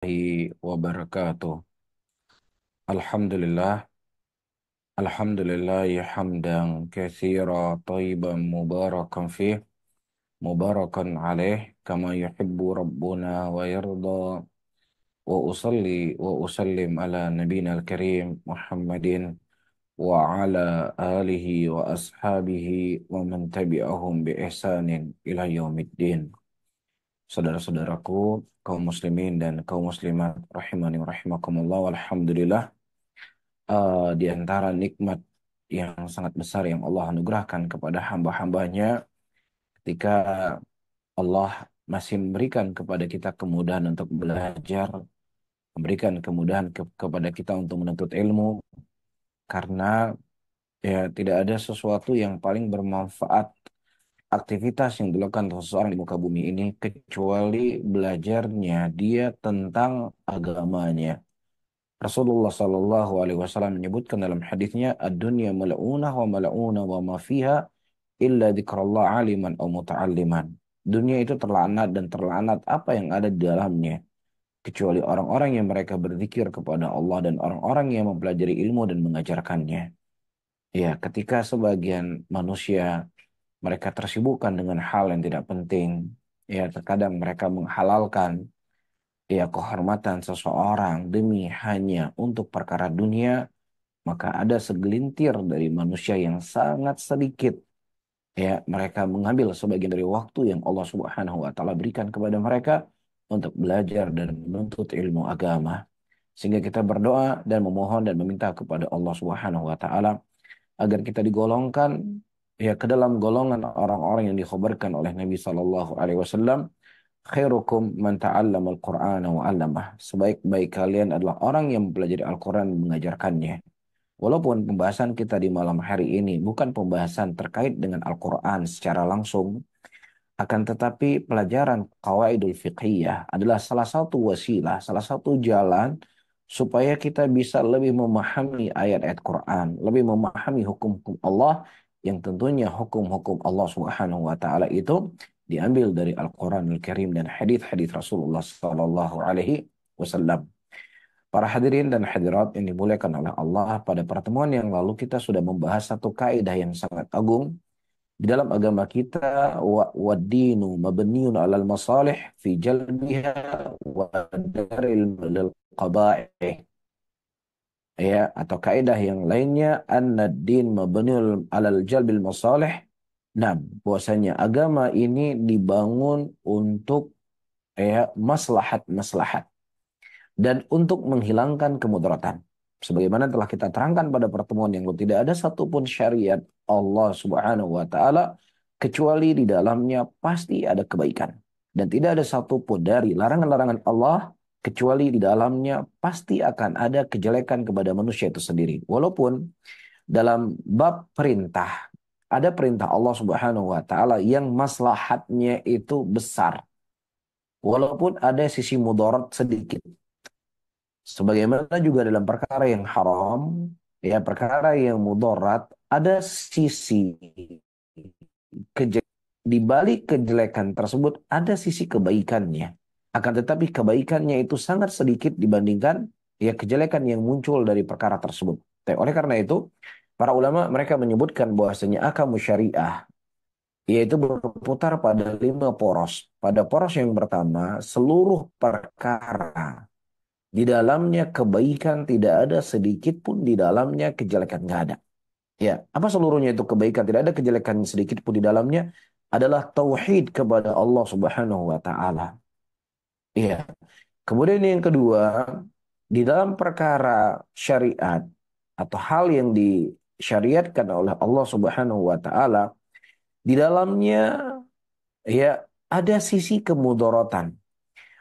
wabarakatuh. Alhamdulillah, alhamdulillah hamdan katsira thayyiban mubarakan fih, mubarakan alaih kama yuhibbu rabbuna wa yarda wa usalli wa usallim ala nabiyina al-karim Muhammadin wa ala alihi wa ashabihi wa man tabi'ahum bi ihsanin ila yaumiddin. Saudara-saudaraku, kaum muslimin dan kaum muslimat rahimani wa rahimakumullah, alhamdulillah. Di antara nikmat yang sangat besar yang Allah anugerahkan kepada hamba-hambanya ketika Allah masih memberikan kepada kita kemudahan untuk belajar, memberikan kemudahan kepada kita untuk menuntut ilmu, karena ya tidak ada sesuatu yang paling bermanfaat aktivitas yang dilakukan oleh seseorang di muka bumi ini kecuali belajarnya dia tentang agamanya. Rasulullah Shallallahu Alaihi Wasallam menyebutkan dalam hadisnya, "Ad-dunya mal'unah wa mal'una wa ma fiha illa dzikrullah aliman aw muta'alliman." Dunia itu terlaknat dan terlaknat apa yang ada di dalamnya, kecuali orang-orang yang mereka berzikir kepada Allah dan orang-orang yang mempelajari ilmu dan mengajarkannya. Ya, ketika sebagian manusia mereka tersibukkan dengan hal yang tidak penting, ya terkadang mereka menghalalkan ya kehormatan seseorang demi hanya untuk perkara dunia, maka ada segelintir dari manusia yang sangat sedikit ya mereka mengambil sebagian dari waktu yang Allah Subhanahu wa taala berikan kepada mereka untuk belajar dan menuntut ilmu agama. Sehingga kita berdoa dan memohon dan meminta kepada Allah Subhanahu wa taala agar kita digolongkan ya ke dalam golongan orang-orang yang dikhabarkan oleh Nabi sallallahu alaihi wasallam, khairukum man ta'allama al-Qur'ana wa 'allamah. Sebaik-baik kalian adalah orang yang mempelajari Al-Qur'an dan mengajarkannya. Walaupun pembahasan kita di malam hari ini bukan pembahasan terkait dengan Al-Quran secara langsung, akan tetapi pelajaran qawaidul fiqhiyah adalah salah satu wasilah, salah satu jalan supaya kita bisa lebih memahami ayat-ayat Quran, lebih memahami hukum-hukum Allah yang tentunya hukum-hukum Allah Subhanahu wa taala itu diambil dari Al-Quranul Karim dan hadis-hadis Rasulullah sallallahu alaihi wasallam. Para hadirin dan hadirat yang dimuliakan oleh Allah, pada pertemuan yang lalu kita sudah membahas satu kaidah yang sangat agung di dalam agama kita, wa dinu mabniun 'alal masalih fi jalbiha wa daril lil qaba'ih. Ya, atau kaidah yang lainnya, an-din mabniun 'alal jalbil masalih. Nah, bahwasanya agama ini dibangun untuk ya maslahat-maslahat dan untuk menghilangkan kemudaratan. Sebagaimana telah kita terangkan pada pertemuan yang lalu, tidak ada satupun syariat Allah Subhanahu wa taala kecuali di dalamnya pasti ada kebaikan. Dan tidak ada satupun dari larangan-larangan Allah kecuali di dalamnya pasti akan ada kejelekan kepada manusia itu sendiri. Walaupun dalam bab perintah ada perintah Allah Subhanahu wa taala yang maslahatnya itu besar. Walaupun ada sisi mudarat sedikit. Sebagaimana juga dalam perkara yang haram, ya perkara yang mudarat, ada sisi kejelekan. Di balik kejelekan tersebut ada sisi kebaikannya. Akan tetapi kebaikannya itu sangat sedikit dibandingkan ya kejelekan yang muncul dari perkara tersebut. Oleh karena itu, para ulama mereka menyebutkan bahwasanya akamu syariah yaitu berputar pada 5 poros. Pada poros yang pertama, seluruh perkara di dalamnya kebaikan, tidak ada sedikit pun di dalamnya kejelekan, nggak ada. Ya, apa seluruhnya itu kebaikan, tidak ada kejelekan sedikit pun di dalamnya, adalah tauhid kepada Allah Subhanahu wa taala. Iya. Kemudian yang kedua, di dalam perkara syariat atau hal yang disyariatkan oleh Allah Subhanahu wa taala, di dalamnya ya ada sisi kemudaratan.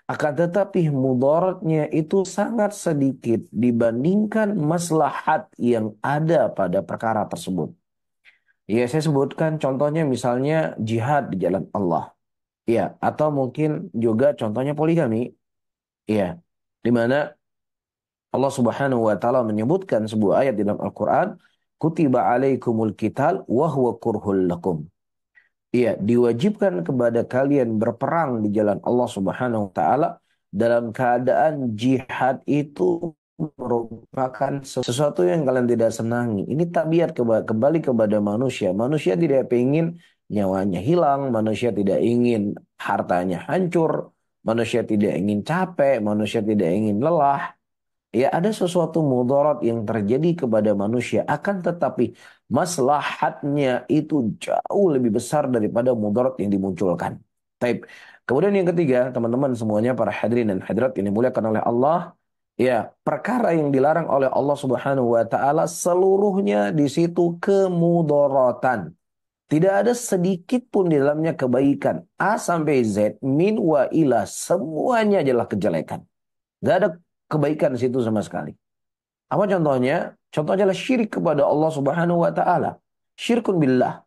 Akan tetapi mudaratnya itu sangat sedikit dibandingkan maslahat yang ada pada perkara tersebut. Ya, saya sebutkan contohnya misalnya jihad di jalan Allah. Ya, atau mungkin juga contohnya poligami. Ya, di mana Allah Subhanahu wa taala menyebutkan sebuah ayat di dalam Al-Qur'an, kutiba alaikumul qital wa huwa kurhul lakum. Iya, diwajibkan kepada kalian berperang di jalan Allah Subhanahu wa taala dalam keadaan jihad itu merupakan sesuatu yang kalian tidak senangi. Ini tabiat kembali kepada manusia. Manusia tidak ingin nyawanya hilang, manusia tidak ingin hartanya hancur, manusia tidak ingin capek, manusia tidak ingin lelah. Ya, ada sesuatu mudarat yang terjadi kepada manusia, akan tetapi maslahatnya itu jauh lebih besar daripada mudarat yang dimunculkan. Taib. Kemudian yang ketiga, teman-teman semuanya, para hadirin dan hadirat yang dimuliakan oleh Allah, ya, perkara yang dilarang oleh Allah Subhanahu wa taala seluruhnya di situ kemudaratan. Tidak ada sedikit pun di dalamnya kebaikan. A sampai Z, min wa ila, semuanya adalah kejelekan. Gak ada kebaikan di situ sama sekali. Apa contohnya? Contohnya adalah syirik kepada Allah Subhanahu wa taala. Syirkun billah.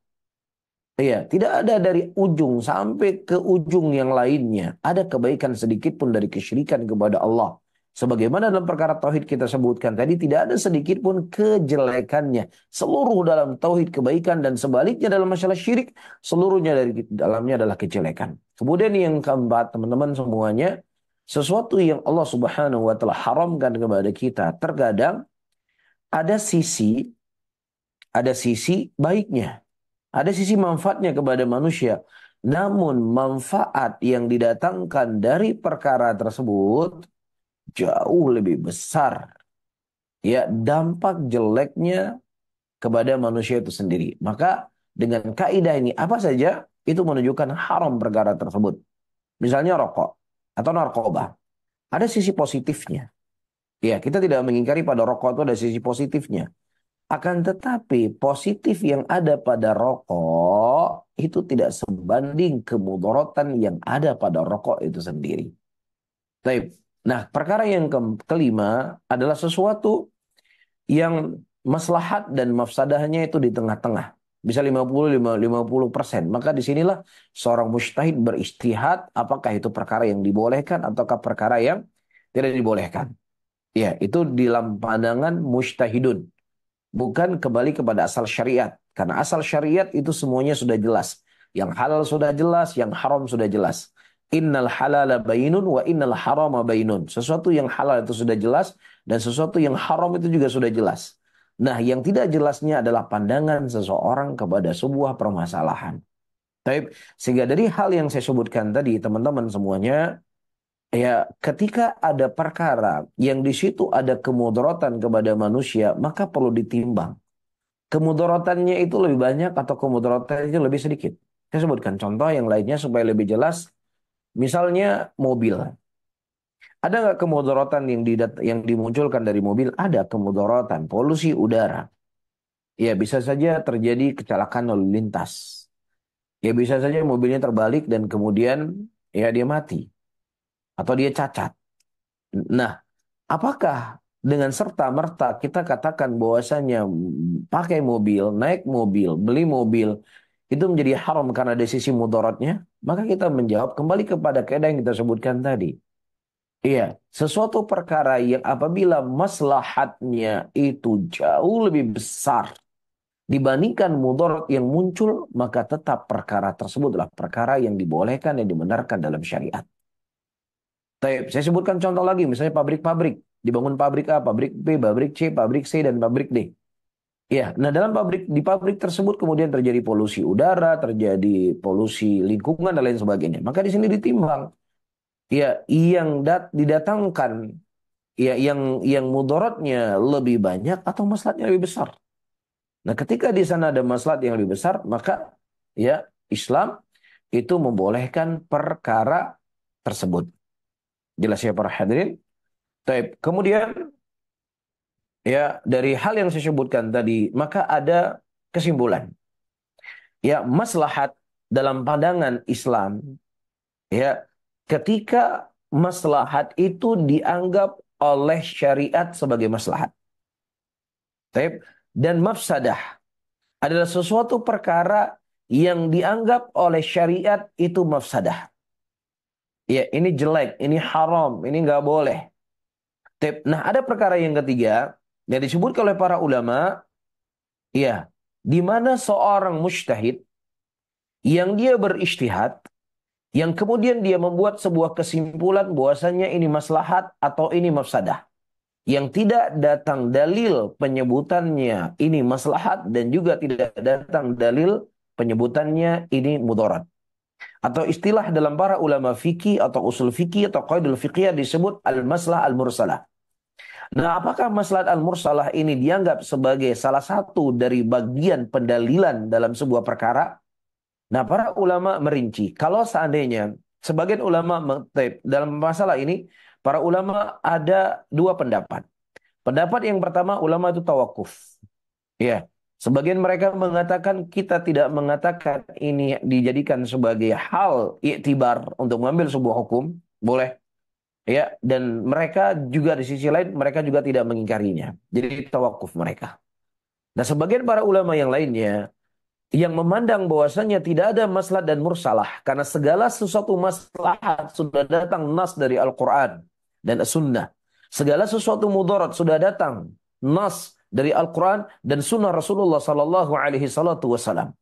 Iya, tidak ada dari ujung sampai ke ujung yang lainnya. Ada kebaikan sedikit pun dari kesyirikan kepada Allah. Sebagaimana dalam perkara tauhid kita sebutkan tadi, tidak ada sedikit pun kejelekannya. Seluruh dalam tauhid kebaikan, dan sebaliknya dalam masalah syirik, seluruhnya dari dalamnya adalah kejelekan. Kemudian yang keempat, teman-teman semuanya, sesuatu yang Allah Subhanahu wa taala haramkan kepada kita, terkadang ada sisi baiknya. Ada sisi manfaatnya kepada manusia. Namun manfaat yang didatangkan dari perkara tersebut jauh lebih besar. Ya, dampak jeleknya kepada manusia itu sendiri. Maka dengan kaidah ini, apa saja itu menunjukkan haram perkara tersebut. Misalnya rokok atau narkoba. Ada sisi positifnya. Ya, kita tidak mengingkari pada rokok itu ada sisi positifnya. Akan tetapi positif yang ada pada rokok itu tidak sebanding kemudaratan yang ada pada rokok itu sendiri. Baik. Nah, perkara yang kelima adalah sesuatu yang maslahat dan mafsadahnya itu di tengah-tengah. Bisa 50-50%. Maka disinilah seorang mujtahid beristihad apakah itu perkara yang dibolehkan ataukah perkara yang tidak dibolehkan. Ya, itu dalam pandangan mujtahidun. Bukan kembali kepada asal syariat. Karena asal syariat itu semuanya sudah jelas. Yang halal sudah jelas, yang haram sudah jelas. Innal halala bainun wa innal harama bainun. Sesuatu yang halal itu sudah jelas, dan sesuatu yang haram itu juga sudah jelas. Nah, yang tidak jelasnya adalah pandangan seseorang kepada sebuah permasalahan. Taib. Sehingga dari hal yang saya sebutkan tadi, teman-teman semuanya, ya, ketika ada perkara yang di situ ada kemudaratan kepada manusia, maka perlu ditimbang. Kemudaratannya itu lebih banyak atau kemudaratannya itu lebih sedikit. Saya sebutkan contoh yang lainnya supaya lebih jelas. Misalnya mobil. Ada nggak kemudaratan yang dimunculkan dari mobil? Ada kemudaratan, polusi udara. Ya, bisa saja terjadi kecelakaan lalu lintas. Ya, bisa saja mobilnya terbalik dan kemudian ya dia mati atau dia cacat. Nah, apakah dengan serta-merta kita katakan bahwasanya pakai mobil, naik mobil, beli mobil itu menjadi haram karena ada sisi mudaratnya? Maka kita menjawab kembali kepada kaidah yang kita sebutkan tadi. Iya, sesuatu perkara yang apabila maslahatnya itu jauh lebih besar dibandingkan mudarat yang muncul, maka tetap perkara tersebut adalah perkara yang dibolehkan, yang dibenarkan dalam syariat. Saya sebutkan contoh lagi, misalnya pabrik-pabrik. Dibangun pabrik A, pabrik B, pabrik C, pabrik C, dan pabrik D. Ya, nah di pabrik tersebut kemudian terjadi polusi udara, terjadi polusi lingkungan, dan lain sebagainya. Maka di sini ditimbang, ya, yang didatangkan, ya, yang mudaratnya lebih banyak atau maslahatnya lebih besar. Nah, ketika di sana ada maslahat yang lebih besar, maka ya Islam itu membolehkan perkara tersebut. Jelas ya para hadirin? Taib. Kemudian ya dari hal yang saya sebutkan tadi, maka ada kesimpulan. Ya, maslahat dalam pandangan Islam, ya, ketika maslahat itu dianggap oleh syariat sebagai maslahat. Taib. Dan mafsadah adalah sesuatu perkara yang dianggap oleh syariat itu mafsadah. Ya, ini jelek, ini haram, ini nggak boleh. Taib. Nah, ada perkara yang ketiga yang disebutkan oleh para ulama. Iya, di mana seorang mujtahid yang dia berijtihad, yang kemudian dia membuat sebuah kesimpulan bahwasanya ini maslahat atau ini mafsadah, yang tidak datang dalil penyebutannya ini maslahat dan juga tidak datang dalil penyebutannya ini mudarat. Atau istilah dalam para ulama fikih atau usul fikih atau qaidul fiqhiyah disebut al-maslah al-mursalah. Nah, apakah maslahat al-mursalah ini dianggap sebagai salah satu dari bagian pendalilan dalam sebuah perkara? Nah, para ulama merinci, kalau seandainya sebagian ulama dalam masalah ini, para ulama ada dua pendapat. Pendapat yang pertama, ulama itu tawakuf. Ya, sebagian mereka mengatakan kita tidak mengatakan ini dijadikan sebagai hal iktibar untuk mengambil sebuah hukum, boleh. Ya, dan mereka juga di sisi lain mereka juga tidak mengingkarinya. Jadi tawakuf mereka. Nah, sebagian para ulama yang lainnya yang memandang bahwasanya tidak ada maslahat dan mursalah karena segala sesuatu maslahat sudah datang nas dari Al-Qur'an dan As-Sunnah. Segala sesuatu mudarat sudah datang nas dari Al-Qur'an dan Sunnah Rasulullah sallallahu alaihi wasallam.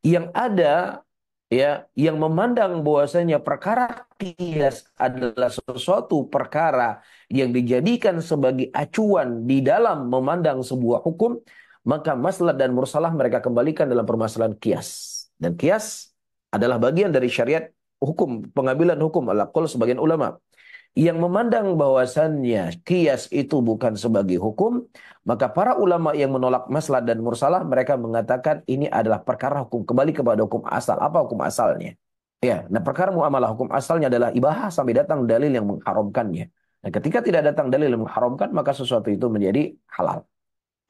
Yang ada ya yang memandang bahwasanya perkara qiyas adalah sesuatu perkara yang dijadikan sebagai acuan di dalam memandang sebuah hukum, maka maslahat dan mursalah mereka kembalikan dalam permasalahan qiyas. Dan qiyas adalah bagian dari syariat hukum, pengambilan hukum ala qaul sebagian ulama yang memandang bahwasannya qiyas itu bukan sebagai hukum, maka para ulama yang menolak maslahat dan mursalah mereka mengatakan ini adalah perkara hukum, kembali kepada hukum asal. Apa hukum asalnya? Ya, nah perkara muamalah hukum asalnya adalah ibahah sampai datang dalil yang mengharamkannya. Nah, ketika tidak datang dalil yang mengharamkan, maka sesuatu itu menjadi halal.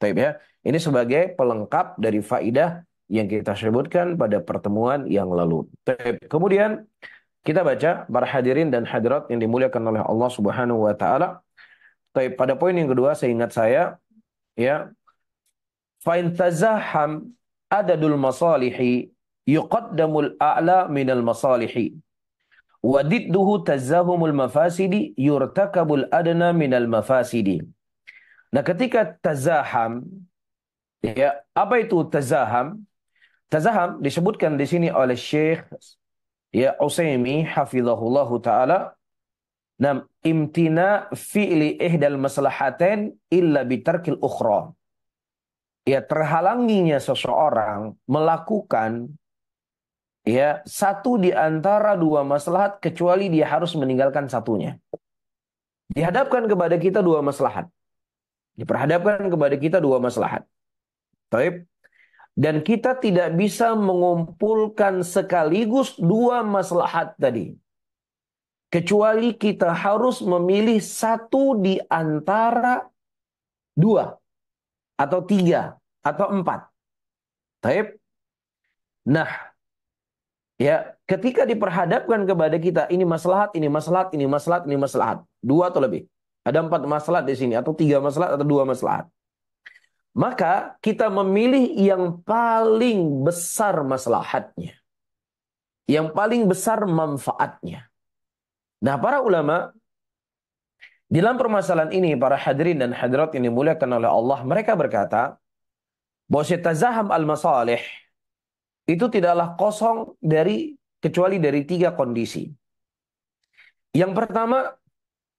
Taib ya. Ini sebagai pelengkap dari faidah yang kita sebutkan pada pertemuan yang lalu. Taib. Kemudian kita baca para hadirin dan hadirat yang dimuliakan oleh Allah Subhanahu wa taala. Taib, pada poin yang kedua seingat saya ya, fa in tazaham adadul masalihi yuqaddamul a'la minal masalihi wa didduhu tazahumul mafasidi yurtakabul adna minal mafasidi. Nah, ketika tazaham ya, apa itu tazaham? Tazaham disebutkan di sini oleh Syekh ya Utsaimin hafizahullahu taala. Nam imtina fi'li ihdal maslahatain illa bitarkil ukhra. Ya terhalanginya seseorang melakukan ya satu di antara dua maslahat kecuali dia harus meninggalkan satunya. Dihadapkan kepada kita dua maslahat. Diperhadapkan kepada kita dua maslahat. Taib. Dan kita tidak bisa mengumpulkan sekaligus dua maslahat tadi. Kecuali kita harus memilih satu di antara dua atau tiga atau empat. Taib. Nah, ya, ketika diperhadapkan kepada kita ini maslahat, ini maslahat, ini maslahat, ini maslahat, dua atau lebih. Ada empat maslahat di sini atau tiga maslahat atau dua maslahat. Maka kita memilih yang paling besar maslahatnya, yang paling besar manfaatnya. Nah, para ulama di dalam permasalahan ini, para hadirin dan hadirat yang dimuliakan oleh Allah, mereka berkata bahwa tazaham al-masalih itu tidaklah kosong dari kecuali dari tiga kondisi. Yang pertama,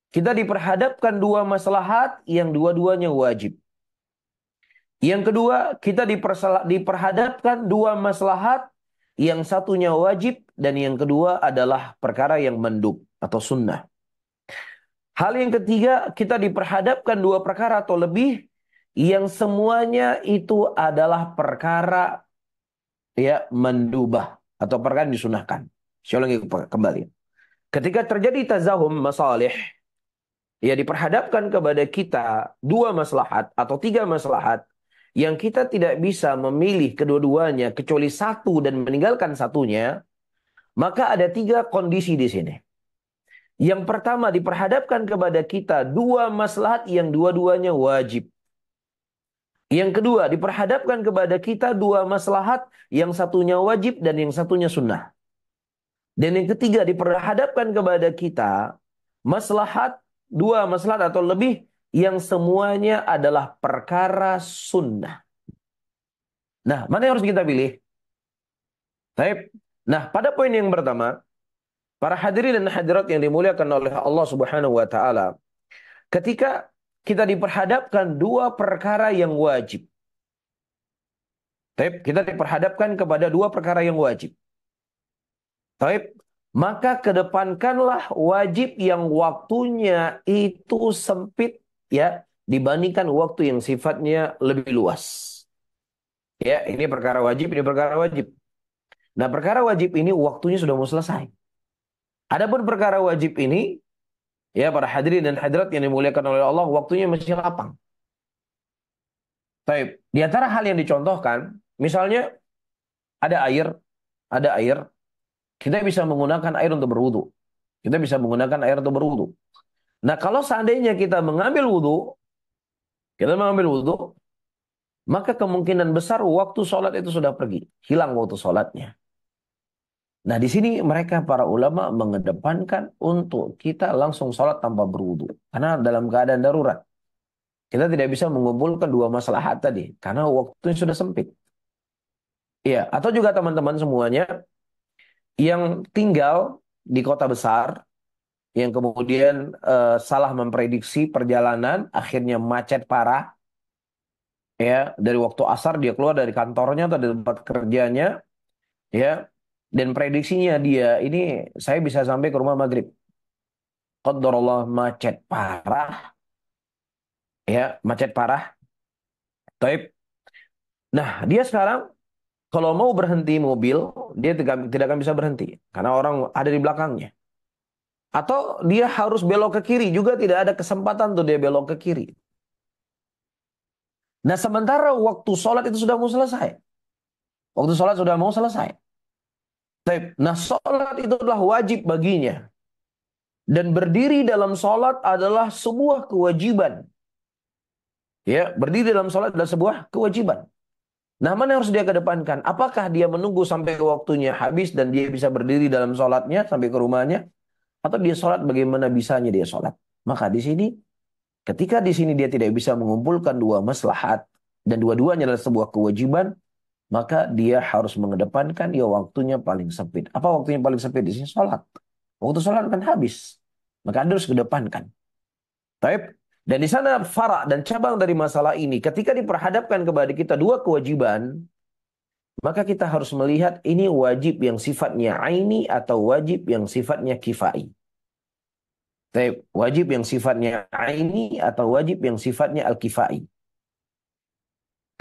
kita diperhadapkan dua maslahat yang dua-duanya wajib. Yang kedua, kita diperhadapkan dua maslahat yang satunya wajib dan yang kedua adalah perkara yang mandub atau sunnah. Hal yang ketiga, kita diperhadapkan dua perkara atau lebih yang semuanya itu adalah perkara ya mandubah atau perkara yang disunahkan. Saya ulangi kembali. Ketika terjadi tazahum masalih, ya diperhadapkan kepada kita dua maslahat atau tiga maslahat yang kita tidak bisa memilih kedua-duanya kecuali satu dan meninggalkan satunya, maka ada tiga kondisi di sini. Yang pertama diperhadapkan kepada kita dua maslahat yang dua-duanya wajib. Yang kedua diperhadapkan kepada kita dua maslahat yang satunya wajib dan yang satunya sunnah. Dan yang ketiga diperhadapkan kepada kita maslahat, dua maslahat atau lebih yang semuanya adalah perkara sunnah. Nah, mana yang harus kita pilih? Baik. Nah, pada poin yang pertama, Para hadirin dan hadirat yang dimuliakan oleh Allah Subhanahu wa taala, ketika kita diperhadapkan dua perkara yang wajib. Taib, kita diperhadapkan kepada dua perkara yang wajib. Taib, maka kedepankanlah wajib yang waktunya itu sempit ya dibandingkan waktu yang sifatnya lebih luas. Ya, ini perkara wajib, ini perkara wajib. Nah, perkara wajib ini waktunya sudah mau selesai. Adapun perkara wajib ini, ya para hadirin dan hadirat yang dimuliakan oleh Allah, waktunya masih lapang. Taib. Di antara hal yang dicontohkan, misalnya ada air, ada air, kita bisa menggunakan air untuk berwudu. Kita bisa menggunakan air untuk berwudu. Nah, kalau seandainya kita mengambil wudu, maka kemungkinan besar waktu sholat itu sudah pergi, hilang waktu sholatnya. Nah, di sini mereka para ulama mengedepankan untuk kita langsung sholat tanpa berwudu, karena dalam keadaan darurat. Kita tidak bisa mengumpulkan dua maslahat tadi, karena waktunya sudah sempit. Iya, atau juga teman-teman semuanya yang tinggal di kota besar, yang kemudian salah memprediksi perjalanan, akhirnya macet parah, ya, dari waktu asar dia keluar dari kantornya atau dari tempat kerjanya, ya, dan prediksinya dia ini saya bisa sampai ke rumah maghrib. Qadarullah macet parah, ya, macet parah. Taib. Nah, dia sekarang kalau mau berhenti mobil, dia tidak akan bisa berhenti karena orang ada di belakangnya. Atau dia harus belok ke kiri juga tidak ada kesempatan tuh dia belok ke kiri. Nah, sementara waktu sholat itu sudah mau selesai. Waktu sholat sudah mau selesai. Taib. Nah, sholat itu adalah wajib baginya. Dan berdiri dalam sholat adalah sebuah kewajiban. Ya, berdiri dalam sholat adalah sebuah kewajiban. Nah, mana yang harus dia kedepankan? Apakah dia menunggu sampai waktunya habis dan dia bisa berdiri dalam sholatnya sampai ke rumahnya? Atau dia sholat bagaimana bisanya dia sholat? Maka di sini, ketika di sini dia tidak bisa mengumpulkan dua maslahat dan dua-duanya adalah sebuah kewajiban, maka dia harus mengedepankan ya waktunya paling sempit. Apa waktunya paling sempit di sini? Sholat. Waktu sholat kan habis. Maka Anda harus kedepankan. Taib. Dan di sana farak dan cabang dari masalah ini, ketika diperhadapkan kepada kita dua kewajiban, maka kita harus melihat ini wajib yang sifatnya aini atau wajib yang sifatnya kifai. Taib. Wajib yang sifatnya aini atau wajib yang sifatnya al-kifai.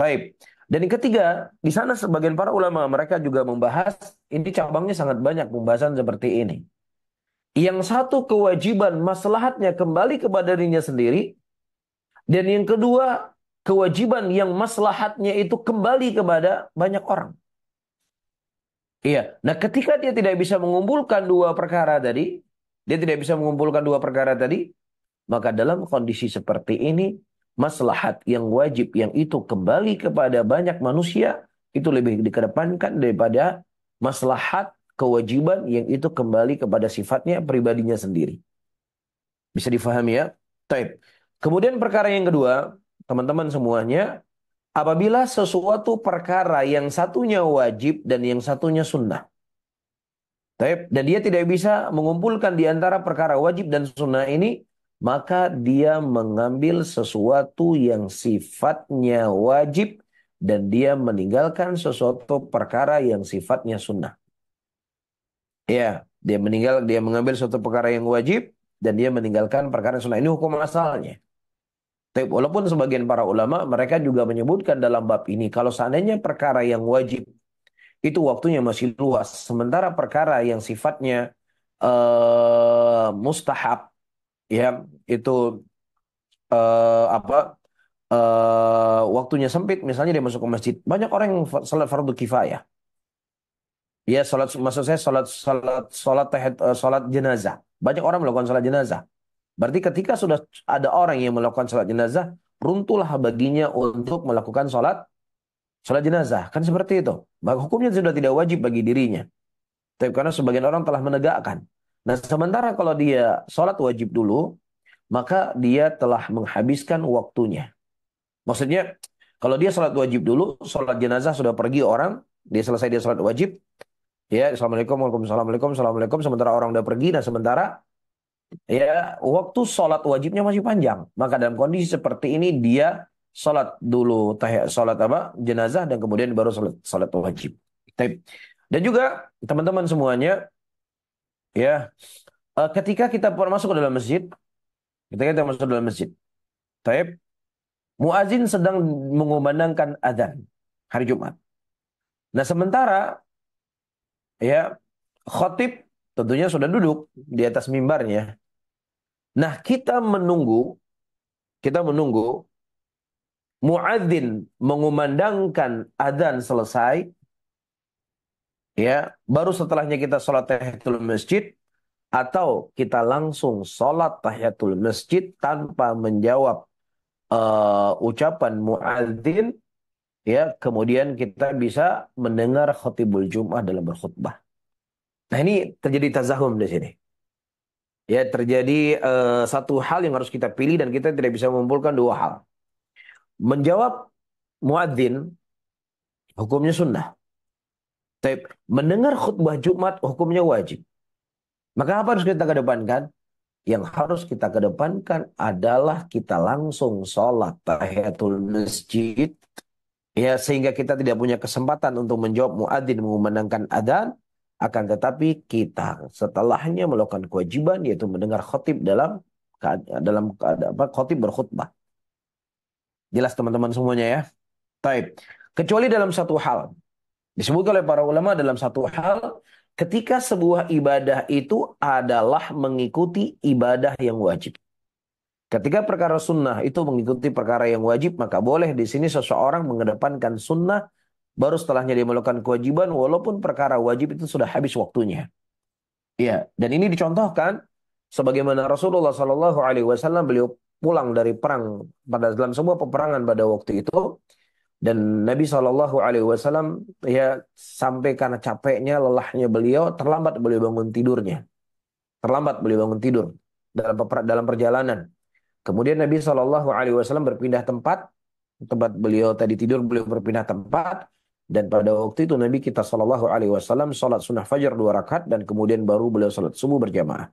Taib. Dan yang ketiga, di sana sebagian para ulama mereka juga membahas, ini cabangnya sangat banyak pembahasan seperti ini. Yang satu kewajiban maslahatnya kembali kepada dirinya sendiri. Dan yang kedua, kewajiban yang maslahatnya itu kembali kepada banyak orang. Iya. Nah, ketika dia tidak bisa mengumpulkan dua perkara tadi, maka dalam kondisi seperti ini, maslahat yang wajib yang itu kembali kepada banyak manusia, itu lebih dikedepankan daripada maslahat kewajiban yang itu kembali kepada sifatnya pribadinya sendiri. Bisa difahami ya? Taib. Kemudian perkara yang kedua, teman-teman semuanya, apabila sesuatu perkara yang satunya wajib dan yang satunya sunnah. Taib. Dan dia tidak bisa mengumpulkan di antara perkara wajib dan sunnah ini, maka dia mengambil sesuatu yang sifatnya wajib dan dia meninggalkan sesuatu perkara yang sifatnya sunnah. Ya, dia mengambil suatu perkara yang wajib dan dia meninggalkan perkara yang sunnah. Ini hukum asalnya. Tapi walaupun sebagian para ulama mereka juga menyebutkan dalam bab ini kalau seandainya perkara yang wajib itu waktunya masih luas, sementara perkara yang sifatnya mustahab ya itu apa waktunya sempit, misalnya dia masuk ke masjid, banyak orang yang salat fardu kifayah. Ya, salat maksud saya salat jenazah. Banyak orang melakukan salat jenazah. Berarti ketika sudah ada orang yang melakukan salat jenazah, runtuhlah baginya untuk melakukan salat jenazah. Kan seperti itu. Maka hukumnya sudah tidak wajib bagi dirinya. Tapi karena sebagian orang telah menegakkan. Nah, sementara kalau dia salat wajib dulu, maka dia telah menghabiskan waktunya. Maksudnya, kalau dia salat wajib dulu, salat jenazah sudah pergi orang, dia selesai dia salat wajib, Ya, assalamualaikum, waalaikumsalam, waalaikumsalam, assalamualaikum. Sementara orang udah pergi, nah sementara ya waktu sholat wajibnya masih panjang. Maka dalam kondisi seperti ini dia sholat dulu, sholat apa? Jenazah dan kemudian baru sholat wajib. Taib. Dan juga teman-teman semuanya, ya ketika kita masuk ke dalam masjid, ketika kita masuk ke dalam masjid, taib, muazin sedang mengumandangkan adzan hari Jumat. Nah sementara ya khotib tentunya sudah duduk di atas mimbarnya. Nah kita menunggu muadzin mengumandangkan adzan selesai, ya baru setelahnya kita sholat tahiyatul masjid, atau kita langsung sholat tahiyatul masjid tanpa menjawab ucapan muadzin, ya kemudian kita bisa mendengar khatibul Jum'ah dalam berkhutbah. Nah ini terjadi tazahum di sini. Ya terjadi satu hal yang harus kita pilih dan kita tidak bisa mengumpulkan dua hal. Menjawab muadzin hukumnya sunnah. Tapi mendengar khutbah Jumat hukumnya wajib. Maka apa harus kita kedepankan? Yang harus kita kedepankan adalah kita langsung sholat tahiyatul masjid, ya sehingga kita tidak punya kesempatan untuk menjawab muadzin mengumandangkan adzan, akan tetapi kita setelahnya melakukan kewajiban yaitu mendengar khotib dalam apa khotib berkhutbah. Jelas teman-teman semuanya ya. Taib. Kecuali dalam satu hal. Disebutkan oleh para ulama dalam satu hal, ketika sebuah ibadah itu adalah mengikuti ibadah yang wajib. Ketika perkara sunnah itu mengikuti perkara yang wajib, maka boleh di sini seseorang mengedepankan sunnah, baru setelahnya dia melakukan kewajiban, walaupun perkara wajib itu sudah habis waktunya. Iya, dan ini dicontohkan sebagaimana Rasulullah Shallallahu Alaihi Wasallam beliau pulang dari perang pada dalam sebuah peperangan pada waktu itu, dan Nabi Shallallahu Alaihi Wasallam ya sampai karena capeknya, lelahnya beliau, terlambat beliau bangun tidurnya, terlambat beliau bangun tidur dalam perjalanan. Kemudian Nabi Shallallahu Alaihi Wasallam berpindah tempat beliau tadi tidur, beliau berpindah tempat. Dan pada waktu itu Nabi kita Shallallahu Alaihi Wasallam sholat sunnah fajar 2 rakaat dan kemudian baru beliau sholat subuh berjamaah.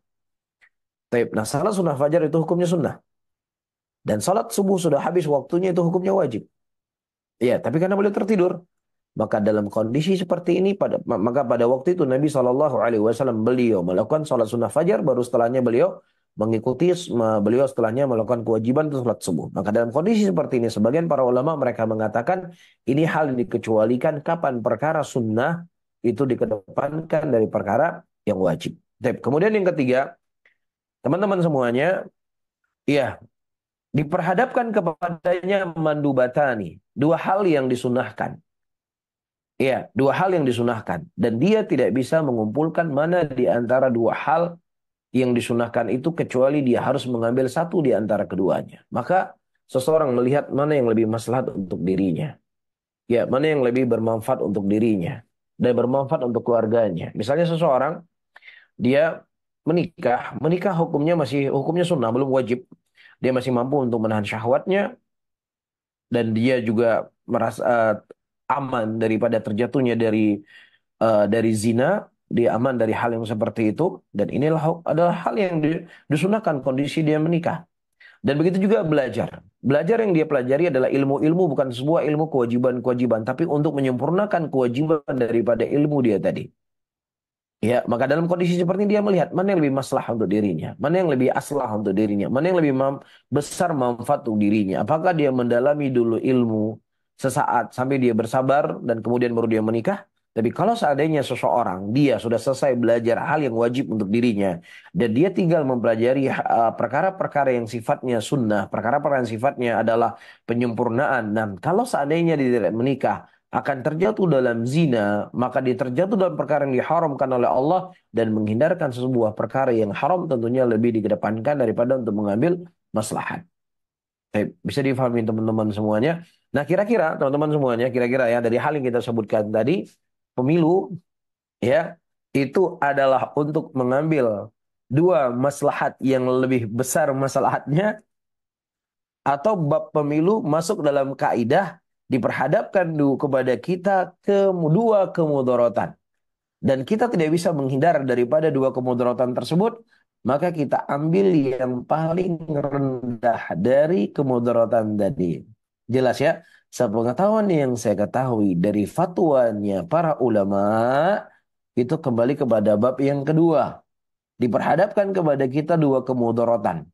Taib. Nah, salat sunnah fajar itu hukumnya sunnah. Dan sholat subuh sudah habis waktunya itu hukumnya wajib. Ya, tapi karena beliau tertidur, maka dalam kondisi seperti ini maka pada waktu itu Nabi Shallallahu Alaihi Wasallam beliau melakukan sholat sunnah fajar, baru setelahnya beliau setelahnya melakukan kewajiban untuk sholat subuh. Maka dalam kondisi seperti ini sebagian para ulama mereka mengatakan ini hal yang dikecualikan kapan perkara sunnah itu dikedepankan dari perkara yang wajib. Kemudian yang ketiga, teman-teman semuanya, ya diperhadapkan kepadanya mandubatani, dua hal yang disunahkan. Ya, dua hal yang disunahkan. Dan dia tidak bisa mengumpulkan mana di antara dua hal yang disunahkan itu kecuali dia harus mengambil satu di antara keduanya. Maka seseorang melihat mana yang lebih maslahat untuk dirinya. Ya, mana yang lebih bermanfaat untuk dirinya. Dan bermanfaat untuk keluarganya. Misalnya seseorang, dia menikah hukumnya sunnah, belum wajib. Dia masih mampu untuk menahan syahwatnya. Dan dia juga merasa aman daripada terjatuhnya dari zina, dia aman dari hal yang seperti itu, dan inilah adalah hal yang disunahkan kondisi dia menikah. Dan begitu juga belajar. Belajar yang dia pelajari adalah ilmu-ilmu, bukan sebuah ilmu kewajiban-kewajiban, tapi untuk menyempurnakan kewajiban daripada ilmu dia tadi. Ya, maka dalam kondisi seperti ini dia melihat mana yang lebih masalah untuk dirinya, mana yang lebih aslah untuk dirinya, mana yang lebih besar manfaat untuk dirinya. Apakah dia mendalami dulu ilmu sesaat sampai dia bersabar dan kemudian baru dia menikah? Tapi kalau seandainya seseorang dia sudah selesai belajar hal yang wajib untuk dirinya dan dia tinggal mempelajari perkara-perkara yang sifatnya sunnah, perkara-perkara yang sifatnya adalah penyempurnaan. Dan kalau seandainya dia tidak menikah akan terjatuh dalam zina, maka dia terjatuh dalam perkara yang diharamkan oleh Allah dan menghindarkan sebuah perkara yang haram tentunya lebih dikedepankan daripada untuk mengambil maslahat. Bisa difahami teman-teman semuanya. Nah, kira-kira teman-teman semuanya, kira-kira ya dari hal yang kita sebutkan tadi, pemilu ya itu adalah untuk mengambil dua maslahat yang lebih besar maslahatnya, atau bab pemilu masuk dalam kaidah diperhadapkan dulu kepada kita kedua kemudaratan. dan kita tidak bisa menghindar daripada dua kemudaratan tersebut, maka kita ambil yang paling rendah dari kemudaratan tadi. Jelas ya? Sepengetahuan yang saya ketahui dari fatwanya para ulama, itu kembali kepada bab yang kedua. Diperhadapkan kepada kita dua kemudaratan.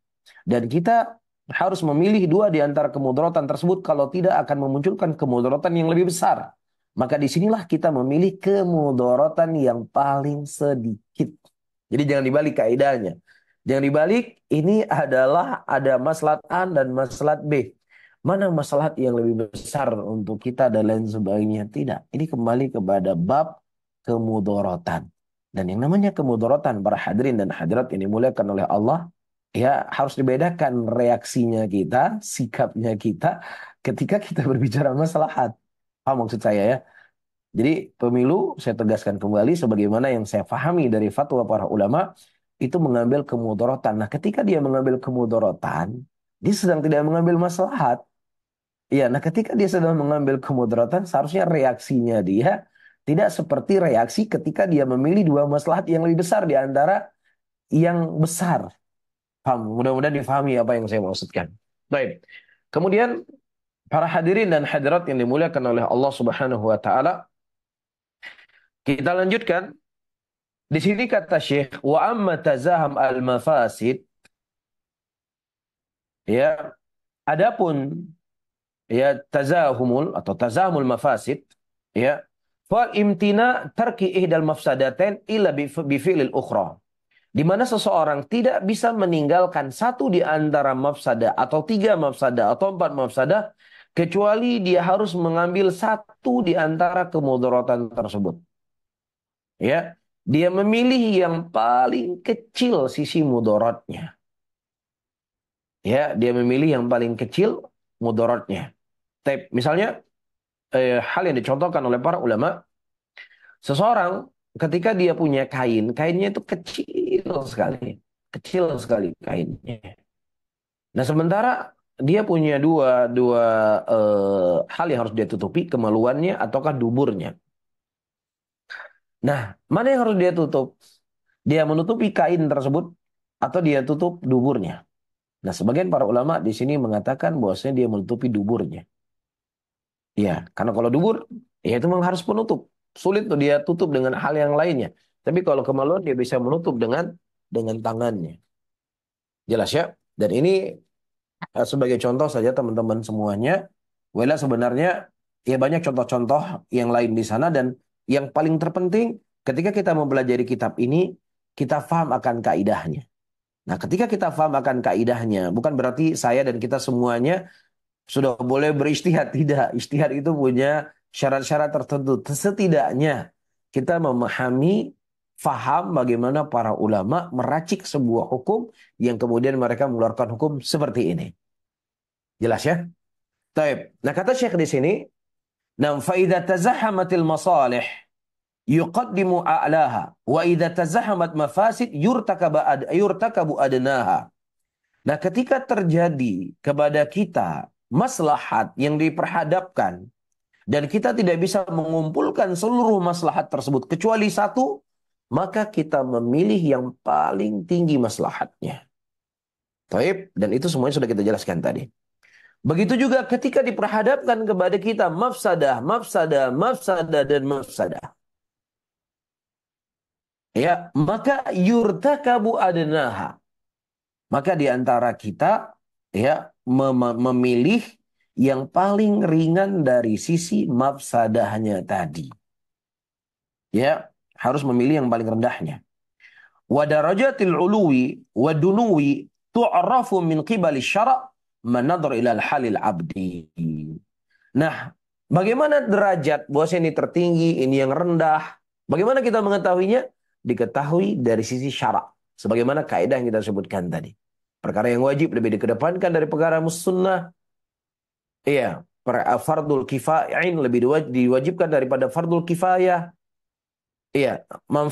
Dan kita harus memilih dua di antara kemudaratan tersebut, kalau tidak akan memunculkan kemudaratan yang lebih besar. Maka disinilah kita memilih kemudaratan yang paling sedikit. Jadi jangan dibalik kaidahnya. Jangan dibalik, ini adalah ada maslahat A dan maslahat B. Mana maslahat yang lebih besar untuk kita dan lain sebagainya. Tidak. Ini kembali kepada bab kemudaratan. Dan yang namanya kemudaratan para hadirin dan hadirat yang dimuliakan oleh Allah, ya harus dibedakan reaksinya kita, sikapnya kita ketika kita berbicara maslahat. Paham maksud saya ya? Jadi pemilu, saya tegaskan kembali sebagaimana yang saya pahami dari fatwa para ulama, itu mengambil kemudaratan. Nah, ketika dia mengambil kemudaratan, dia sedang tidak mengambil maslahat. Iya, nah ketika dia sedang mengambil kemudaratan, seharusnya reaksinya dia tidak seperti reaksi ketika dia memilih dua maslahat yang lebih besar di antara yang besar. Paham? Mudah-mudahan difahami apa yang saya maksudkan. Baik. Kemudian para hadirin dan hadirat yang dimuliakan oleh Allah Subhanahu wa taala, kita lanjutkan. Di sini kata Syekh, wa amma tazaham al-mafasid, ya, adapun ya tazahumul atau tazahumul mafasid, ya, fal imtina tarki ihdal mafsadatain illa bi fi'lil ukhra. Di mana seseorang tidak bisa meninggalkan satu di antara mafsadah atau tiga mafsadah atau empat mafsadah kecuali dia harus mengambil satu di antara kemudaratan tersebut. Ya, dia memilih yang paling kecil sisi mudaratnya. Ya, dia memilih yang paling kecil mudaratnya. Misalnya hal yang dicontohkan oleh para ulama, seseorang ketika dia punya kain, kainnya itu kecil sekali kainnya. Nah, sementara dia punya dua dua hal yang harus dia tutupi, kemaluannya ataukah duburnya. Nah, mana yang harus dia tutup? Dia menutupi kain tersebut atau dia tutup duburnya? Nah, sebagian para ulama di sini mengatakan bahwasanya dia menutupi duburnya. Ya, karena kalau dubur, ya itu memang harus penutup. Sulit tuh dia tutup dengan hal yang lainnya. Tapi kalau kemaluan dia bisa menutup dengan tangannya. Jelas ya? Dan ini sebagai contoh saja teman-teman semuanya. Wala sebenarnya ya banyak contoh-contoh yang lain di sana, dan yang paling terpenting ketika kita mempelajari kitab ini, kita paham akan kaidahnya. Nah, ketika kita paham akan kaidahnya, bukan berarti saya dan kita semuanya sudah boleh berijtihad. Tidak. Ijtihad itu punya syarat-syarat tertentu. Setidaknya kita memahami, faham bagaimana para ulama meracik sebuah hukum yang kemudian mereka mengeluarkan hukum seperti ini. Jelas ya? Taib. Nah, kata Syekh di sini, "Nam fa idza tazahhamatil masalih yuqaddimu a'laha wa idza tazahhamat mafasid yurtakabu adnaha." Nah, ketika terjadi kepada kita maslahat yang diperhadapkan dan kita tidak bisa mengumpulkan seluruh maslahat tersebut kecuali satu, maka kita memilih yang paling tinggi maslahatnya. Taib, dan itu semuanya sudah kita jelaskan tadi. Begitu juga ketika diperhadapkan kepada kita mafsadah, mafsadah, mafsadah, dan mafsadah. Ya, maka yurtakabu adnaha. Maka di antara kita ya memilih yang paling ringan dari sisi mafsadahnya tadi. Ya, harus memilih yang paling rendahnya. Wa darajatil uluwi wa dunuwi tu'rafu min qibali syara' manadhar ila halil abdi. Nah, bagaimana derajat bahwasanya ini tertinggi, ini yang rendah? Bagaimana kita mengetahuinya? Diketahui dari sisi syarak. Sebagaimana kaidah yang kita sebutkan tadi. Perkara yang wajib lebih dikedepankan dari perkara sunnah. Iya, fardul kifayain lebih diwajibkan daripada fardul kifayah. Iya,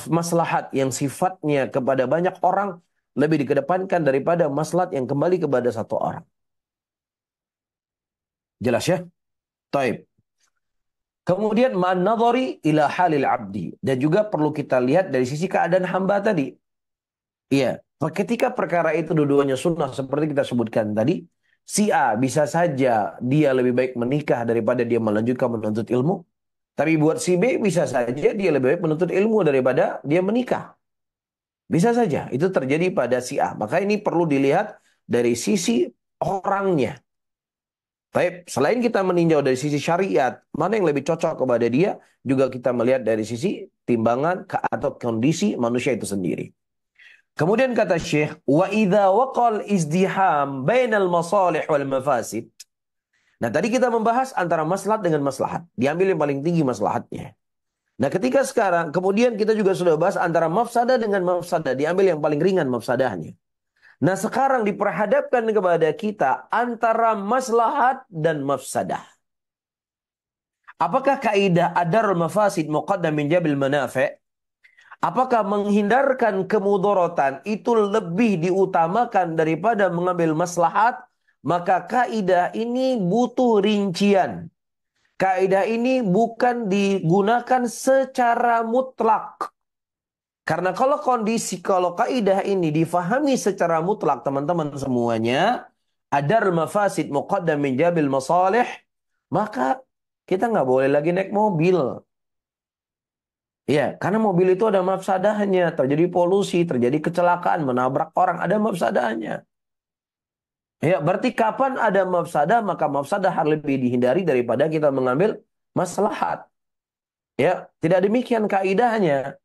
maslahat yang sifatnya kepada banyak orang lebih dikedepankan daripada maslahat yang kembali kepada satu orang. Jelas ya? Taib. Kemudian ma'an nadhari ila halil abdi. Dan juga perlu kita lihat dari sisi keadaan hamba tadi. Iya, ketika perkara itu dua-duanya sunnah seperti kita sebutkan tadi, si A bisa saja dia lebih baik menikah daripada dia melanjutkan menuntut ilmu. Tapi buat si B bisa saja dia lebih baik menuntut ilmu daripada dia menikah. Bisa saja itu terjadi pada si A. Maka ini perlu dilihat dari sisi orangnya. Baik, selain kita meninjau dari sisi syariat, mana yang lebih cocok kepada dia, juga kita melihat dari sisi timbangan atau kondisi manusia itu sendiri. Kemudian kata Syekh, wa idza waqal izdiham bainal masalih wal mafasid. Nah, tadi kita membahas antara maslahat dengan maslahat. Diambil yang paling tinggi maslahatnya. Nah, ketika sekarang, kemudian kita juga sudah bahas antara mafsadah dengan mafsadah. Diambil yang paling ringan mafsadahnya. Nah, sekarang diperhadapkan kepada kita antara maslahat dan mafsadah. Apakah kaidah adarul mafasid muqaddam min jabil manafi'? Apakah menghindarkan kemudorotan itu lebih diutamakan daripada mengambil maslahat? Maka kaidah ini butuh rincian. Kaidah ini bukan digunakan secara mutlak. Karena kalau kaidah ini difahami secara mutlak teman-teman semuanya, adar mafasid muqaddam min jabil masalih, maka kita nggak boleh lagi naik mobil. Ya, karena mobil itu ada mafsadahnya, terjadi polusi, terjadi kecelakaan, menabrak orang, ada mafsadahnya. Ya, berarti kapan ada mafsadah, maka mafsadah harus lebih dihindari daripada kita mengambil maslahat. Ya, tidak demikian kaidahnya.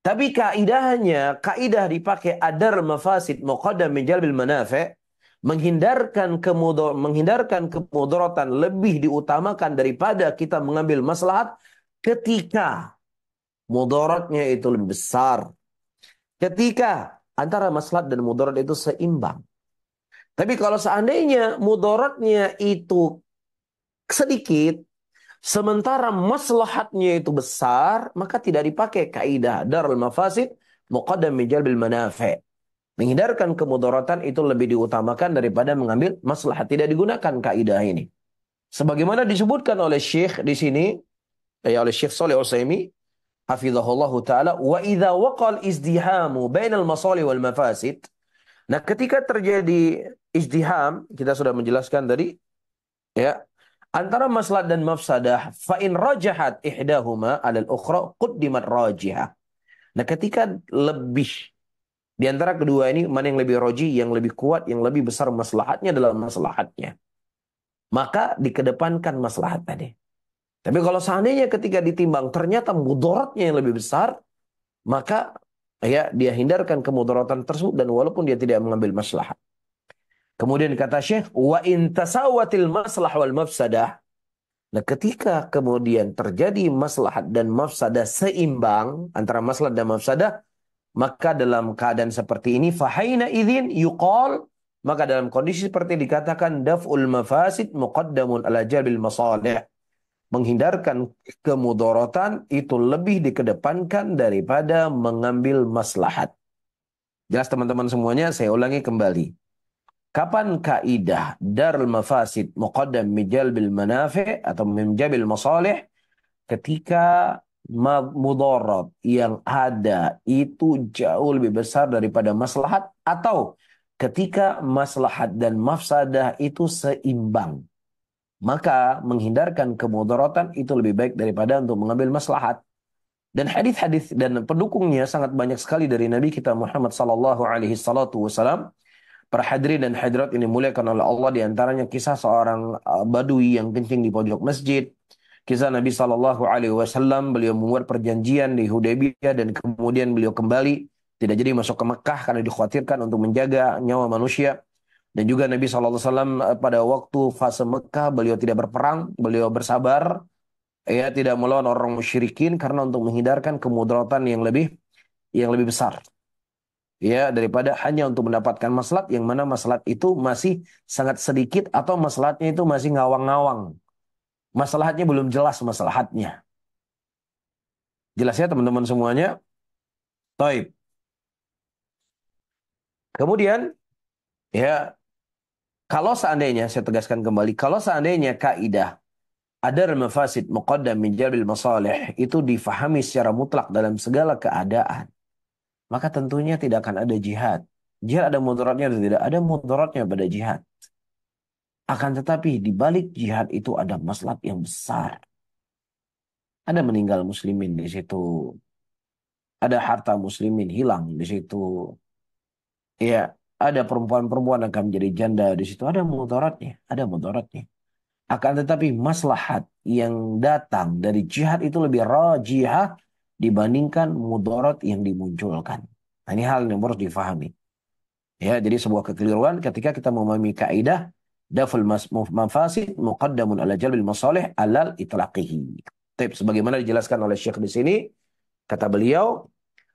Tapi kaidahnya, kaidah dipakai adar mafasid muqaddam min jalbil manafi', menghindarkan kemudaratan lebih diutamakan daripada kita mengambil maslahat ketika mudaratnya itu lebih besar. Ketika antara maslahat dan mudarat itu seimbang. Tapi kalau seandainya mudaratnya itu sedikit, sementara maslahatnya itu besar, maka tidak dipakai kaidah darul mafasid muqaddam min jalbil manafi'. Menghindarkan kemudaratan itu lebih diutamakan daripada mengambil maslahat. Tidak digunakan kaidah ini. Sebagaimana disebutkan oleh Syekh di sini, oleh Syekh Shalih Al-Utsaimin, hafizahullahu taala, wa idza waqal izdihamu bainal masalih wal mafasid. Nah, ketika terjadi izdiham, kita sudah menjelaskan tadi, ya, antara maslahat dan mafsadah, fa in rajahat ihdahuma 'alal ukhra quddimat rajihah. Nah, ketika lebih di antara kedua ini mana yang lebih roji, yang lebih kuat, yang lebih besar maslahatnya dalam maslahatnya, maka dikedepankan maslahat tadi. Tapi kalau seandainya ketika ditimbang ternyata mudaratnya yang lebih besar, maka ya dia hindarkan kemudaratan tersebut dan walaupun dia tidak mengambil maslahat. Kemudian kata Syekh, wa in tasawatil maslah wal mafsadah. Nah, ketika kemudian terjadi maslahat dan mafsadah seimbang antara maslahat dan mafsadah, maka dalam keadaan seperti ini fahaina idzin yuqal, maka dalam kondisi seperti dikatakan daf'ul mafasid muqaddamun ala jalbil masalih. Menghindarkan kemudaratan itu lebih dikedepankan daripada mengambil maslahat. Jelas teman-teman semuanya, saya ulangi kembali. Kapan kaidah darul mafasid muqaddam min jalbil manafi' atau min jalbil masalih? Ketika mudarat yang ada itu jauh lebih besar daripada maslahat, atau ketika maslahat dan mafsadah itu seimbang, maka menghindarkan kemudaratan itu lebih baik daripada untuk mengambil maslahat. Dan hadis-hadis dan pendukungnya sangat banyak sekali dari Nabi kita Muhammad sallallahu alaihi wasallam. Para hadirin dan hadirat ini dimuliakan oleh Allah, di antaranya kisah seorang badui yang kencing di pojok masjid. Kisah Nabi Shallallahu Alaihi Wasallam, beliau membuat perjanjian di Hudaybiyah dan kemudian beliau kembali tidak jadi masuk ke Mekah karena dikhawatirkan untuk menjaga nyawa manusia. Dan juga Nabi Shallallahu Alaihi Wasallam pada waktu fase Mekah beliau tidak berperang, beliau bersabar, ya tidak melawan orang musyrikin karena untuk menghindarkan kemudaratan yang lebih besar. Ya, daripada hanya untuk mendapatkan maslahat yang mana maslahat itu masih sangat sedikit atau maslahatnya itu masih ngawang-ngawang. Maslahatnya belum jelas maslahatnya. Jelas ya teman-teman semuanya? Taib. Kemudian, ya, kalau seandainya, saya tegaskan kembali, kalau seandainya kaidah adar mafasid muqaddam min jalbil masalih itu difahami secara mutlak dalam segala keadaan, maka tentunya tidak akan ada jihad. Jihad ada mudaratnya atau tidak? Ada mudaratnya pada jihad. Akan tetapi di balik jihad itu ada maslahat yang besar. Ada meninggal muslimin di situ. Ada harta muslimin hilang di situ. Ya, ada perempuan-perempuan akan menjadi janda di situ. Ada mudaratnya, ada mudaratnya. Akan tetapi maslahat yang datang dari jihad itu lebih rajihah dibandingkan mudarat yang dimunculkan. Nah, ini hal yang harus difahami. Ya, jadi sebuah kekeliruan ketika kita memahami kaidah daful mafasid muqaddamun ala jalbil masalih alal itlaqihi. Tapi sebagaimana dijelaskan oleh Syekh di sini, kata beliau,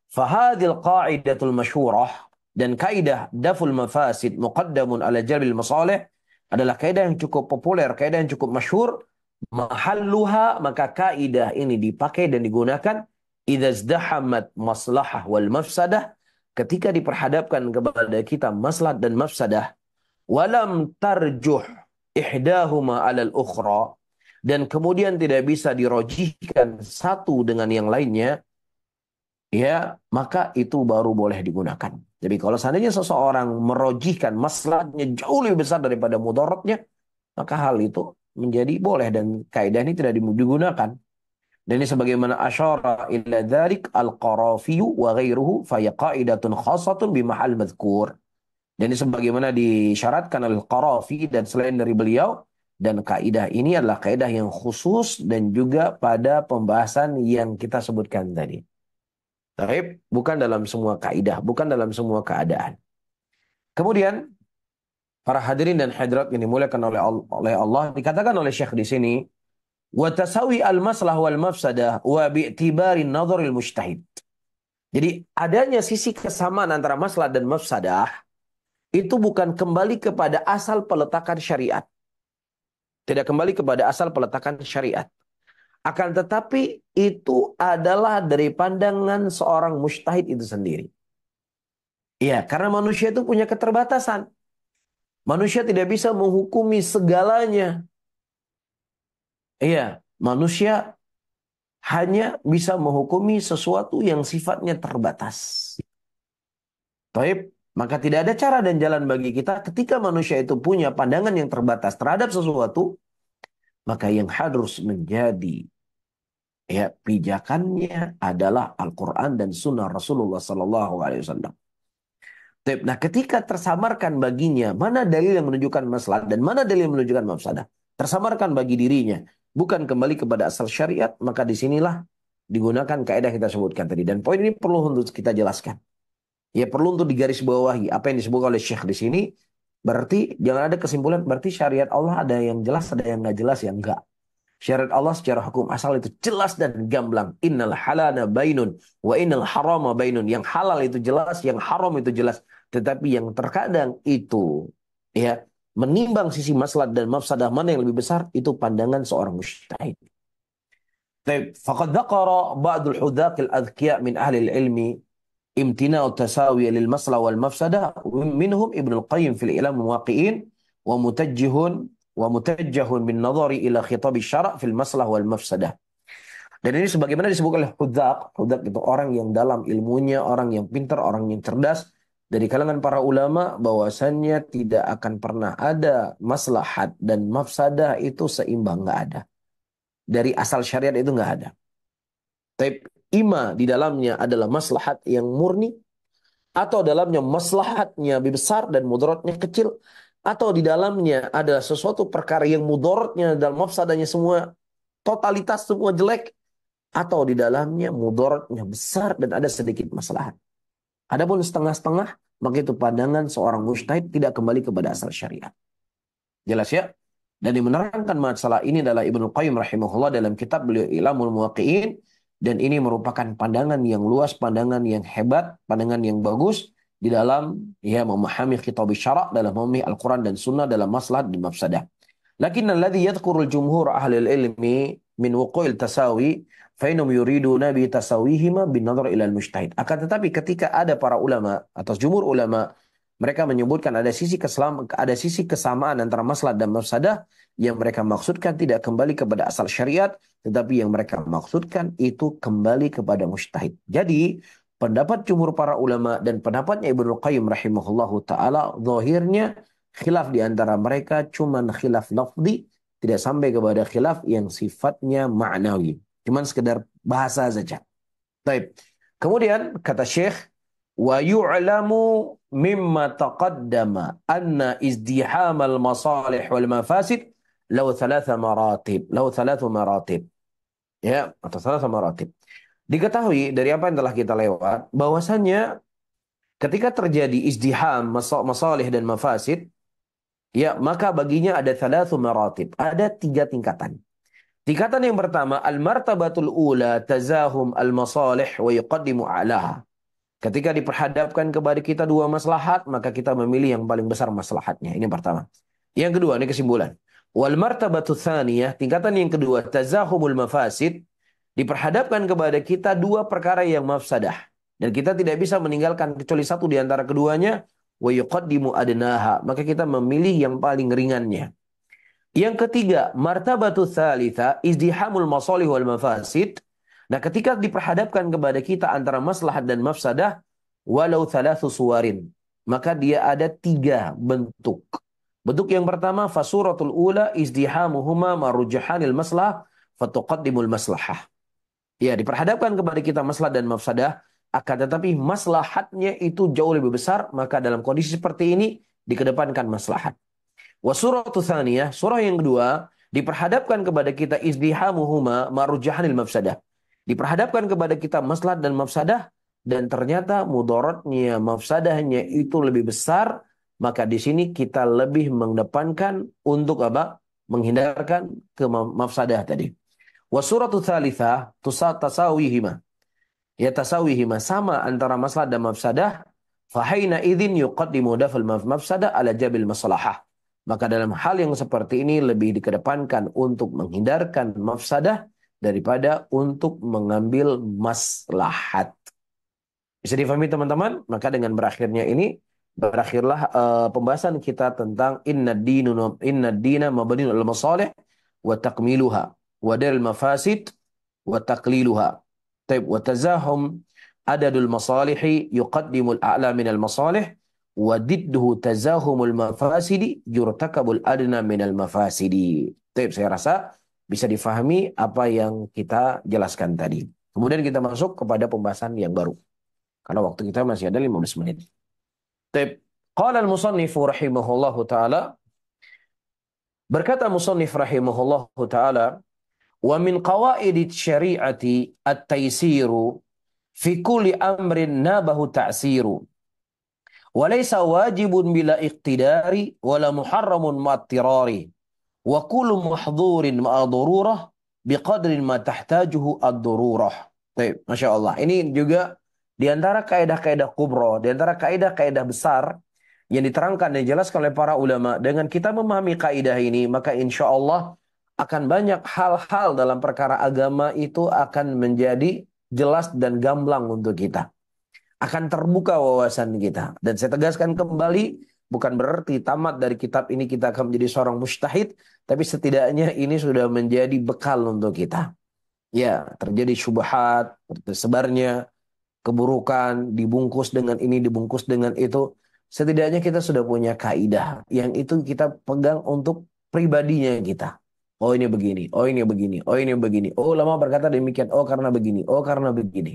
fahadil qa'idatul masyhurah, dan kaidah daful mafasid muqaddamun ala jalbil masalih adalah kaidah yang cukup populer, kaidah yang cukup masyhur. Mahalluha, maka kaidah ini dipakai dan digunakan idza izdahamat maslahah wal mafsadah, ketika diperhadapkan kepada kita maslahat dan mafsadah, walam tarjuh ihdahuma alal ukhra, dan kemudian tidak bisa dirojihkan satu dengan yang lainnya, ya, maka itu baru boleh digunakan. Jadi kalau seandainya seseorang merojihkan maslahatnya jauh lebih besar daripada mudaratnya, maka hal itu menjadi boleh dan kaidah ini tidak digunakan. Dan ini sebagaimana asyara ila dzalik al-Qarafi wa ghairuhu fa qaidatun khassatun bi mahal madhkur. Dan ini sebagaimana disyaratkan oleh Qarafi dan selain dari beliau, dan kaidah ini adalah kaidah yang khusus dan juga pada pembahasan yang kita sebutkan tadi. Tapi bukan dalam semua kaidah, bukan dalam semua keadaan. Kemudian para hadirin dan hadirat yang dimuliakan oleh Allah, dikatakan oleh Syekh di sini, wa tasawi al-maslah wal mafsadah wa bi'tibari nadharil mujtahid. Jadi adanya sisi kesamaan antara maslahat dan mafsadah itu bukan kembali kepada asal peletakan syariat. Tidak kembali kepada asal peletakan syariat. Akan tetapi itu adalah dari pandangan seorang mujtahid itu sendiri. Iya, karena manusia itu punya keterbatasan. Manusia tidak bisa menghukumi segalanya. Iya, manusia hanya bisa menghukumi sesuatu yang sifatnya terbatas. Baik, maka tidak ada cara dan jalan bagi kita ketika manusia itu punya pandangan yang terbatas terhadap sesuatu, maka yang harus menjadi ya pijakannya adalah Al-Quran dan Sunnah Rasulullah Sallallahu Alaihi Wasallam. Nah, ketika tersamarkan baginya mana dalil yang menunjukkan maslahat dan mana dalil yang menunjukkan mafsadah, tersamarkan bagi dirinya, bukan kembali kepada asal syariat, maka disinilah digunakan kaidah kita sebutkan tadi. Dan poin ini perlu untuk kita jelaskan. Ya, perlu untuk digarisbawahi apa yang disebut oleh Syekh di sini. Berarti jangan ada kesimpulan berarti syariat Allah ada yang jelas, ada yang nggak jelas, ya enggak. Syariat Allah secara hukum asal itu jelas dan gamblang. Innal halala bainun wa innal harama bainun. Yang halal itu jelas, yang haram itu jelas. Tetapi yang terkadang itu ya menimbang sisi maslahat dan mafsadah mana yang lebih besar, itu pandangan seorang mujtahid. Faqad dzakara ba'dul hudaq al-adhkiya min ahli al-ilmi imtina'u tasawi lil maslahat wal mafsadah, minhum Ibnu Al-Qayyim fil Ilam al-Muwaqqi'in wa mutajjahun bin nadhari ila khitab syara' fil maslah wal mafsadah. Dan ini sebagaimana disebutkan oleh Hudzaq. Hudzaq itu orang yang dalam ilmunya, orang yang pintar, orang yang cerdas. Dari kalangan para ulama bahwasannya tidak akan pernah ada maslahat dan mafsadah itu seimbang, nggak ada. Dari asal syariat itu nggak ada. Tapi ima di dalamnya adalah maslahat yang murni, atau dalamnya maslahatnya lebih besar dan mudaratnya kecil, atau di dalamnya ada sesuatu perkara yang mudaratnya dan mafsadahnya semua totalitas semua jelek, atau di dalamnya mudaratnya besar dan ada sedikit maslahat. Adapun setengah-setengah, maka itu pandangan seorang mujtahid tidak kembali kepada asal syariat. Jelas ya? Dan yang menerangkan masalah ini adalah Ibnu Qayyim rahimahullah dalam kitab beliau Ilamul Muwaqqi'in. Dan ini merupakan pandangan yang luas, pandangan yang hebat, pandangan yang bagus di dalam ya memahami khitab syara', dalam memahami Al-Quran dan Sunnah dalam maslahat dan mafsadah. Lakin alladhi yadhkurul jumhur ahli ilmi min wuqu'il tasawi fainum yuriduna bi tasawihima bin nadhar ila al-mujtahid. Akan tetapi ketika ada para ulama atau jumhur ulama Mereka menyebutkan ada sisi kesamaan antara maslahat dan mafsadah yang mereka maksudkan tidak kembali kepada asal syariat, tetapi yang mereka maksudkan itu kembali kepada mujtahid. Jadi, pendapat jumhur para ulama dan pendapatnya Ibnu Qayyim rahimahullahu taala zahirnya khilaf di antara mereka cuman khilaf lafzi, tidak sampai kepada khilaf yang sifatnya ma'nawi. Cuman sekedar bahasa saja. Baik. Kemudian kata Syekh, wa yu'lamu mimma taqaddama anna izdiham al-masalih wal mafasid lau maratib. Ya, atau thalatha maratib. Diketahui dari apa yang telah kita lewat bahwasannya ketika terjadi izdiham masalih dan mafasid, ya, maka baginya ada thalathu maratib, ada 3 tingkatan. Tingkatan yang pertama, al-martabatul ula tazahum al-masalih wa yuqaddimu a'laha. Ketika diperhadapkan kepada kita 2 maslahat, maka kita memilih yang paling besar maslahatnya. Ini yang pertama. Yang kedua, ini kesimpulan. Wal martabatu tsaniyah, tingkatan yang kedua, tazahumul mafasid. Diperhadapkan kepada kita 2 perkara yang mafsadah. Dan kita tidak bisa meninggalkan kecuali satu di antara keduanya. Wa yuqaddimu adnaha. Maka kita memilih yang paling ringannya. Yang ketiga, martabatu tsalitsa izdihamul masalih wal mafasid. Nah, ketika diperhadapkan kepada kita antara maslahat dan mafsadah, walau thalathu suwarin, maka dia ada 3 bentuk. Bentuk yang pertama, fasuratul ula izdihamuhuma marujahanil maslah fatuqaddimul maslahah. Ya, diperhadapkan kepada kita maslahat dan mafsadah, akan tetapi maslahatnya itu jauh lebih besar, maka dalam kondisi seperti ini dikedepankan maslahat. Wasuratu tsaniyah, surah yang kedua, diperhadapkan kepada kita izdihamuhuma marujahanil mafsadah. Diperhadapkan kepada kita maslahat dan mafsadah, dan ternyata mudaratnya, mafsadahnya itu lebih besar, maka di sini kita lebih mengedepankan untuk apa? Menghindarkan ke mafsadah tadi. Wasuratu tsalitsah tasawihima. Ya tasawihima, sama antara maslahat dan mafsadah, fahaina idzin yuqaddimu dafal mafsadah ala jabil maslahah. Maka dalam hal yang seperti ini lebih dikedepankan untuk menghindarkan mafsadah daripada untuk mengambil maslahat. Bisa difahami teman-teman? Maka dengan berakhirnya ini, berakhirlah pembahasan kita tentang inna dina mabniun al masalih wa takmiluha wa daril mafasid wa taqliluha. Taib wa tazahum adadul masalihi yuqaddimul a'la minal masalih wa didduhu tazahumul mafasidi yurtakabul adna minal mafasidi. Taib, saya rasa bisa difahami apa yang kita jelaskan tadi. Kemudian kita masuk kepada pembahasan yang baru. Karena waktu kita masih ada 15 menit. Taib. Qala al-musannifu rahimahullahu ta'ala. Berkata musannif rahimahullahu ta'ala. Wa min qawaidit syari'ati at-taysiru fi kulli amrin nabahu ta'siru. Wa laysa wajibun bila iqtidari wala muharramun ma'attirari. Wa kullu mahdhurin ma'a dururah biqadrin ma tahtajuhu ad-dururah. Baik, Masya Allah. Ini juga di antara kaidah-kaidah kubro, di antara kaidah-kaidah besar yang diterangkan dan dijelaskan oleh para ulama. Dengan kita memahami kaidah ini, maka insya Allah akan banyak hal-hal dalam perkara agama itu akan menjadi jelas dan gamblang untuk kita. Akan terbuka wawasan kita. Dan saya tegaskan kembali, bukan berarti tamat dari kitab ini kita akan menjadi seorang mujtahid, tapi setidaknya ini sudah menjadi bekal untuk kita. Ya, terjadi syubhat, tersebarnya keburukan, dibungkus dengan ini, dibungkus dengan itu. Setidaknya kita sudah punya kaidah yang itu kita pegang untuk pribadinya kita. Oh ini begini, oh ini begini, oh ini begini. Oh ulama berkata demikian, oh karena begini, oh karena begini.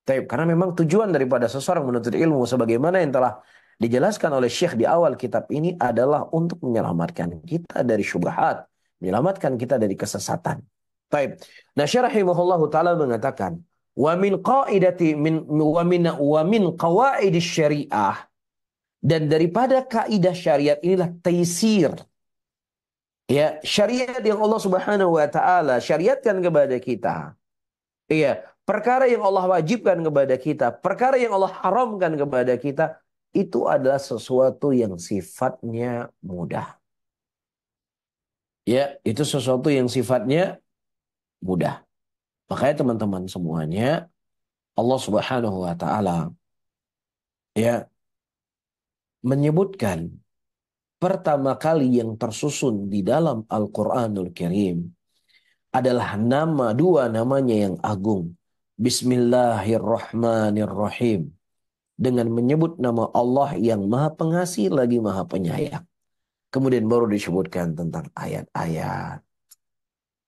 Taib, karena memang tujuan daripada seseorang menuntut ilmu sebagaimana yang telah dijelaskan oleh Syekh di awal kitab ini adalah untuk menyelamatkan kita dari syubhat, menyelamatkan kita dari kesesatan. Taib. Nah, Syekh rahimahullahu taala mengatakan, wa min qaidati wa min qawaid syariah, dan daripada kaidah syariat inilah taisir. Ya, syariat yang Allah Subhanahu wa taala syariatkan kepada kita. Iya, perkara yang Allah wajibkan kepada kita, perkara yang Allah haramkan kepada kita, itu adalah sesuatu yang sifatnya mudah. Ya, itu sesuatu yang sifatnya mudah. Makanya teman-teman semuanya, Allah Subhanahu wa taala ya menyebutkan pertama kali yang tersusun di dalam Al-Quranul Karim adalah dua namanya yang agung. Bismillahirrahmanirrahim. Dengan menyebut nama Allah yang Maha Pengasih lagi Maha Penyayang. Kemudian baru disebutkan tentang ayat-ayat.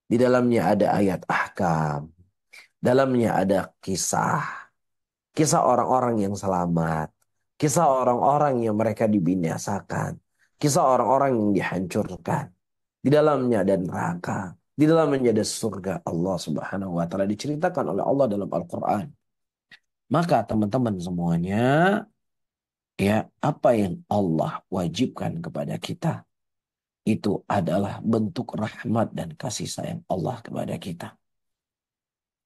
Di dalamnya ada ayat ahkam. Dalamnya ada kisah. Kisah orang-orang yang selamat. Kisah orang-orang yang mereka dibinasakan. Kisah orang-orang yang dihancurkan. Di dalamnya ada neraka. Di dalamnya ada surga Allah Subhanahu wa taala diceritakan oleh Allah dalam Al-Qur'an. Maka teman-teman semuanya, ya, apa yang Allah wajibkan kepada kita itu adalah bentuk rahmat dan kasih sayang Allah kepada kita.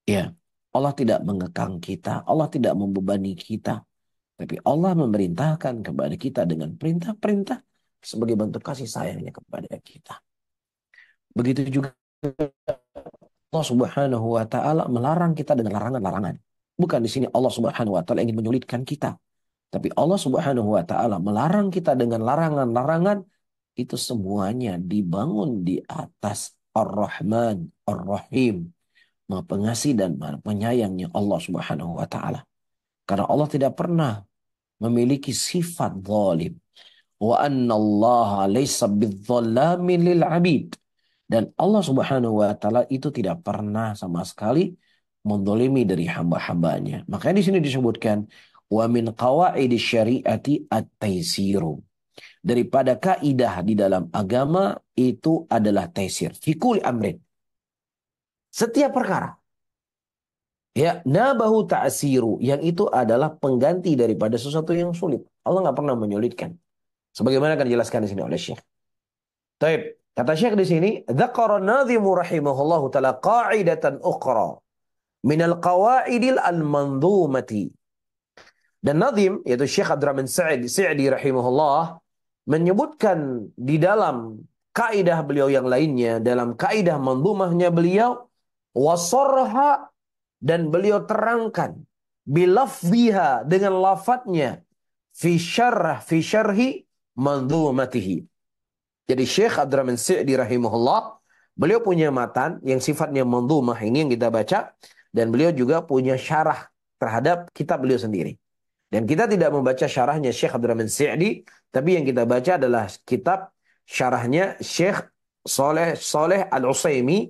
Ya, Allah tidak mengekang kita, Allah tidak membebani kita, tapi Allah memerintahkan kepada kita dengan perintah-perintah sebagai bentuk kasih sayangnya kepada kita. Begitu juga Allah Subhanahu wa taala melarang kita dengan larangan-larangan. Bukan di sini Allah Subhanahu wa taala ingin menyulitkan kita, tapi Allah Subhanahu wa taala melarang kita dengan larangan-larangan itu semuanya dibangun di atas Ar-Rahman, Ar-Rahim, Maha Pengasih dan Maha Penyayangnya Allah Subhanahu wa taala. Karena Allah tidak pernah memiliki sifat zalim. Wa anna Allah laysa bidzallamin lil 'abid. Dan Allah Subhanahu wa taala itu tidak pernah sama sekali mendolimi dari hamba-hambanya. Makanya di sini disebutkan wa min qawaidi syariati at-taisiru. Daripada kaidah di dalam agama itu adalah taisir. Fi kulli amrin. Setiap perkara. Ya, nabahu ta'siru. Yang itu adalah pengganti daripada sesuatu yang sulit. Allah nggak pernah menyulitkan. Sebagaimana akan dijelaskan di sini oleh Syekh. Taib. Kata Syekh di sini, dzakara an-nadhimu rahimahullahu taala qa'idatan ukhra min al-qawaidil al-manzumati. Dan Nadhim, yaitu Syekh Abdurrahman Sa'di rahimahullah, menyebutkan di dalam kaidah beliau yang lainnya, dalam kaidah manzumahnya beliau, wasarha, dan beliau terangkan bilafziha, dengan lafadznya, fi syarhi manzumatihi. Jadi Syekh Abdurrahman Sa'di rahimahullah, beliau punya matan yang sifatnya manzumah ini yang kita baca, dan beliau juga punya syarah terhadap kitab beliau sendiri. Dan kita tidak membaca syarahnya Syekh Abdurrahman Sa'di, tapi yang kita baca adalah kitab syarahnya Syekh Saleh Al-Utsaimin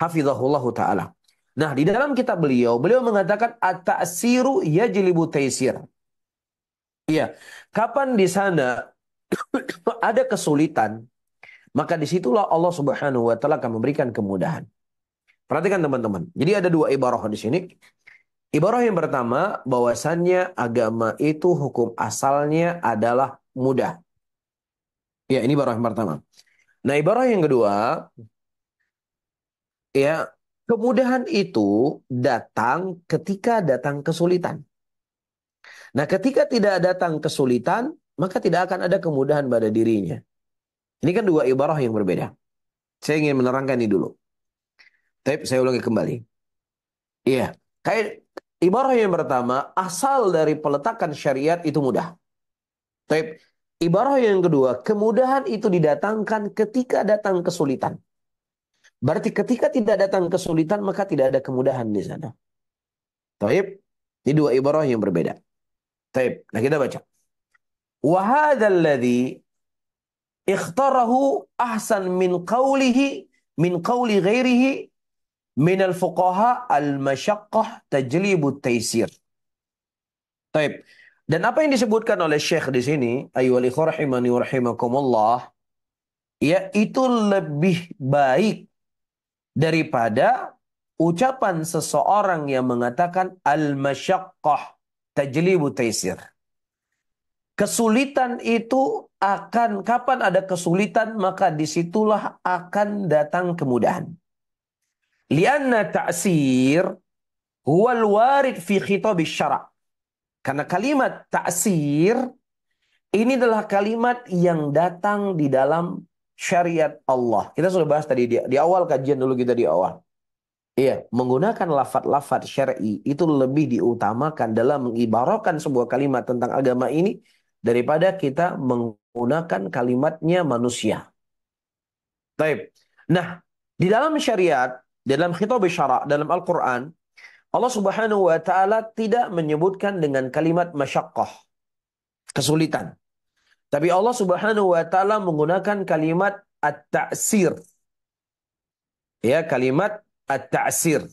hafizahullahu taala. Nah, di dalam kitab beliau, beliau mengatakan at-ta'siru yajlibu taisir. Iya, kapan di sana ada kesulitan, maka disitulah Allah Subhanahu wa taala akan memberikan kemudahan. Perhatikan teman-teman. Jadi ada dua ibarah di sini. Ibarah yang pertama, bahwasannya agama itu hukum asalnya adalah mudah. Ya, ini ibarah yang pertama. Nah, ibarah yang kedua, ya, kemudahan itu datang ketika datang kesulitan. Nah, ketika tidak datang kesulitan, maka tidak akan ada kemudahan pada dirinya. Ini kan dua ibarah yang berbeda. Saya ingin menerangkan ini dulu. Tapi saya ulangi kembali. Iya, kayak ibarah yang pertama, asal dari peletakan syariat itu mudah. Tapi ibarah yang kedua, kemudahan itu didatangkan ketika datang kesulitan. Berarti ketika tidak datang kesulitan, maka tidak ada kemudahan di sana. Taib, ini dua ibarah yang berbeda. Taib, nah kita baca. Wa hadzal ladzi ikhtarahu ahsan min qawli ghairihi min al-fuqaha al-masyaqqah tajlibut taisir. Taib. Dan apa yang disebutkan oleh Syekh di sini, ayyuhal ikhwah rahimani wa rahimakumullah, yaitu lebih baik daripada ucapan seseorang yang mengatakan al-masyaqqah tajlibu taisir. Kesulitan itu akan, kapan ada kesulitan, maka disitulah akan datang kemudahan. Lianna ta'sir huwal warid fi khitab syara'. Karena kalimat ta'sir ini adalah kalimat yang datang di dalam syariat Allah. Kita sudah bahas tadi di awal kajian dulu kita di awal. Iya, menggunakan lafaz-lafaz syar'i itu lebih diutamakan dalam mengibarahkan sebuah kalimat tentang agama ini daripada kita menggunakan kalimatnya manusia. Taib. Nah, di dalam syariat, dalam khitab syara, dalam Al-Quran, Allah Subhanahu wa Ta'ala tidak menyebutkan dengan kalimat masyaqqah, kesulitan. Tapi Allah Subhanahu wa Ta'ala menggunakan kalimat at-ta'sir. Ya, kalimat at-ta'sir.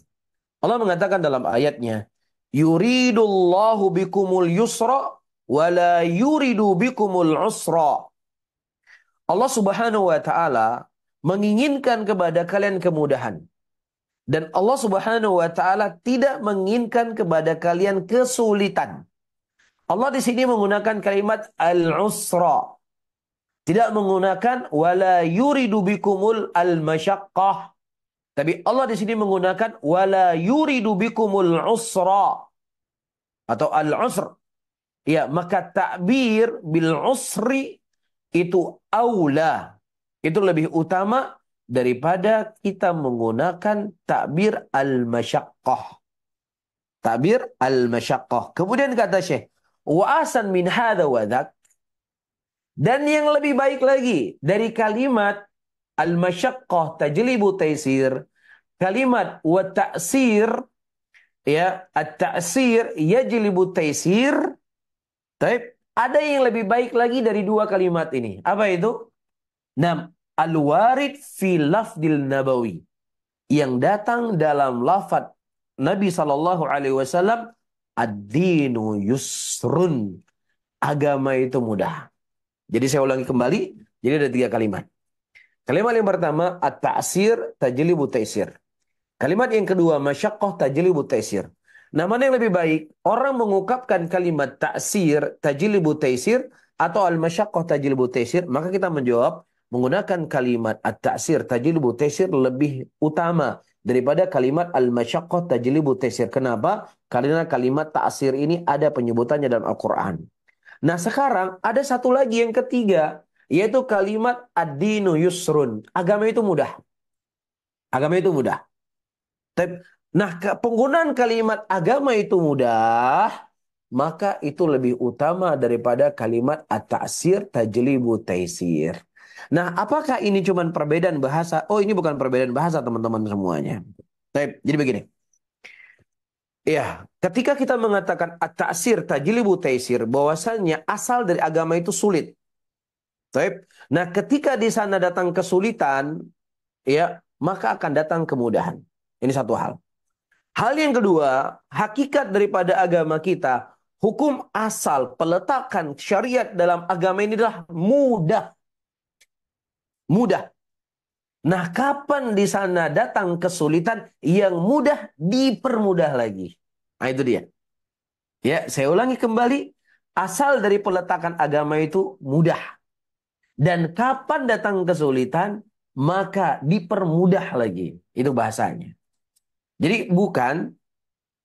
Allah mengatakan dalam ayatnya, yuridullahu bikumul yusra wa la yuridu bikumul usra. Allah Subhanahu wa Ta'ala menginginkan kepada kalian kemudahan. Dan Allah Subhanahu wa Ta'ala tidak menginginkan kepada kalian kesulitan. Allah di sini menggunakan kalimat al-usra. Tidak menggunakan wala yuridu bikumul al-masyaqqah. Tapi Allah di sini menggunakan wala yuridu bikumul usra atau al-usr. Ya, maka takbir bil usri itu aula. Itu lebih utama daripada kita menggunakan takbir al-masyaqqah. Takbir al-masyaqqah. Kemudian kata Syekh, wa asan min hadha wa dhak. Dan yang lebih baik lagi dari kalimat al-masyaqqah tajlibu taysir, kalimat wa ta'sir, ya, at-ta'sir yajlibu taysir. Taib, ada yang lebih baik lagi dari dua kalimat ini. Apa itu? Nam, al-warid fi lafdil nabawi. Yang datang dalam lafad Nabi sallallahu alaihi wasallam, ad-dinu yusrun. Agama itu mudah. Jadi saya ulangi kembali, jadi ada tiga kalimat. Kalimat yang pertama, at-ta'sir tajlibu taysir. Kalimat yang kedua, masyaqqah tajlibu taysir. Nah, mana yang lebih baik? Orang mengungkapkan kalimat ta'sir tajlibu taysir atau al-masyaqqah tajlibu taysir, maka kita menjawab menggunakan kalimat at-ta'sir tajlibu taysir lebih utama daripada kalimat al-masyaqqah tajlibu taysir. Kenapa? Karena kalimat ta'sir ini ada penyebutannya dalam Al-Qur'an. Nah, sekarang ada satu lagi yang ketiga, yaitu kalimat ad-dinu yusrun. Agama itu mudah. Agama itu mudah. Nah, penggunaan kalimat agama itu mudah, maka itu lebih utama daripada kalimat at-ta'sir tajlibu taysir. Nah, apakah ini cuma perbedaan bahasa? Oh, ini bukan perbedaan bahasa, teman-teman semuanya. Jadi begini. Ya, ketika kita mengatakan at-ta'sir tajlibu taysir, bahwasannya asal dari agama itu sulit. Nah, ketika di sana datang kesulitan, ya, maka akan datang kemudahan. Ini satu hal. Hal yang kedua, hakikat daripada agama kita, hukum asal peletakan syariat dalam agama ini adalah mudah. Mudah. Nah, kapan di sana datang kesulitan yang mudah dipermudah lagi. Nah, itu dia. Ya, saya ulangi kembali. Asal dari peletakan agama itu mudah. Dan kapan datang kesulitan, maka dipermudah lagi. Itu bahasanya. Jadi bukan,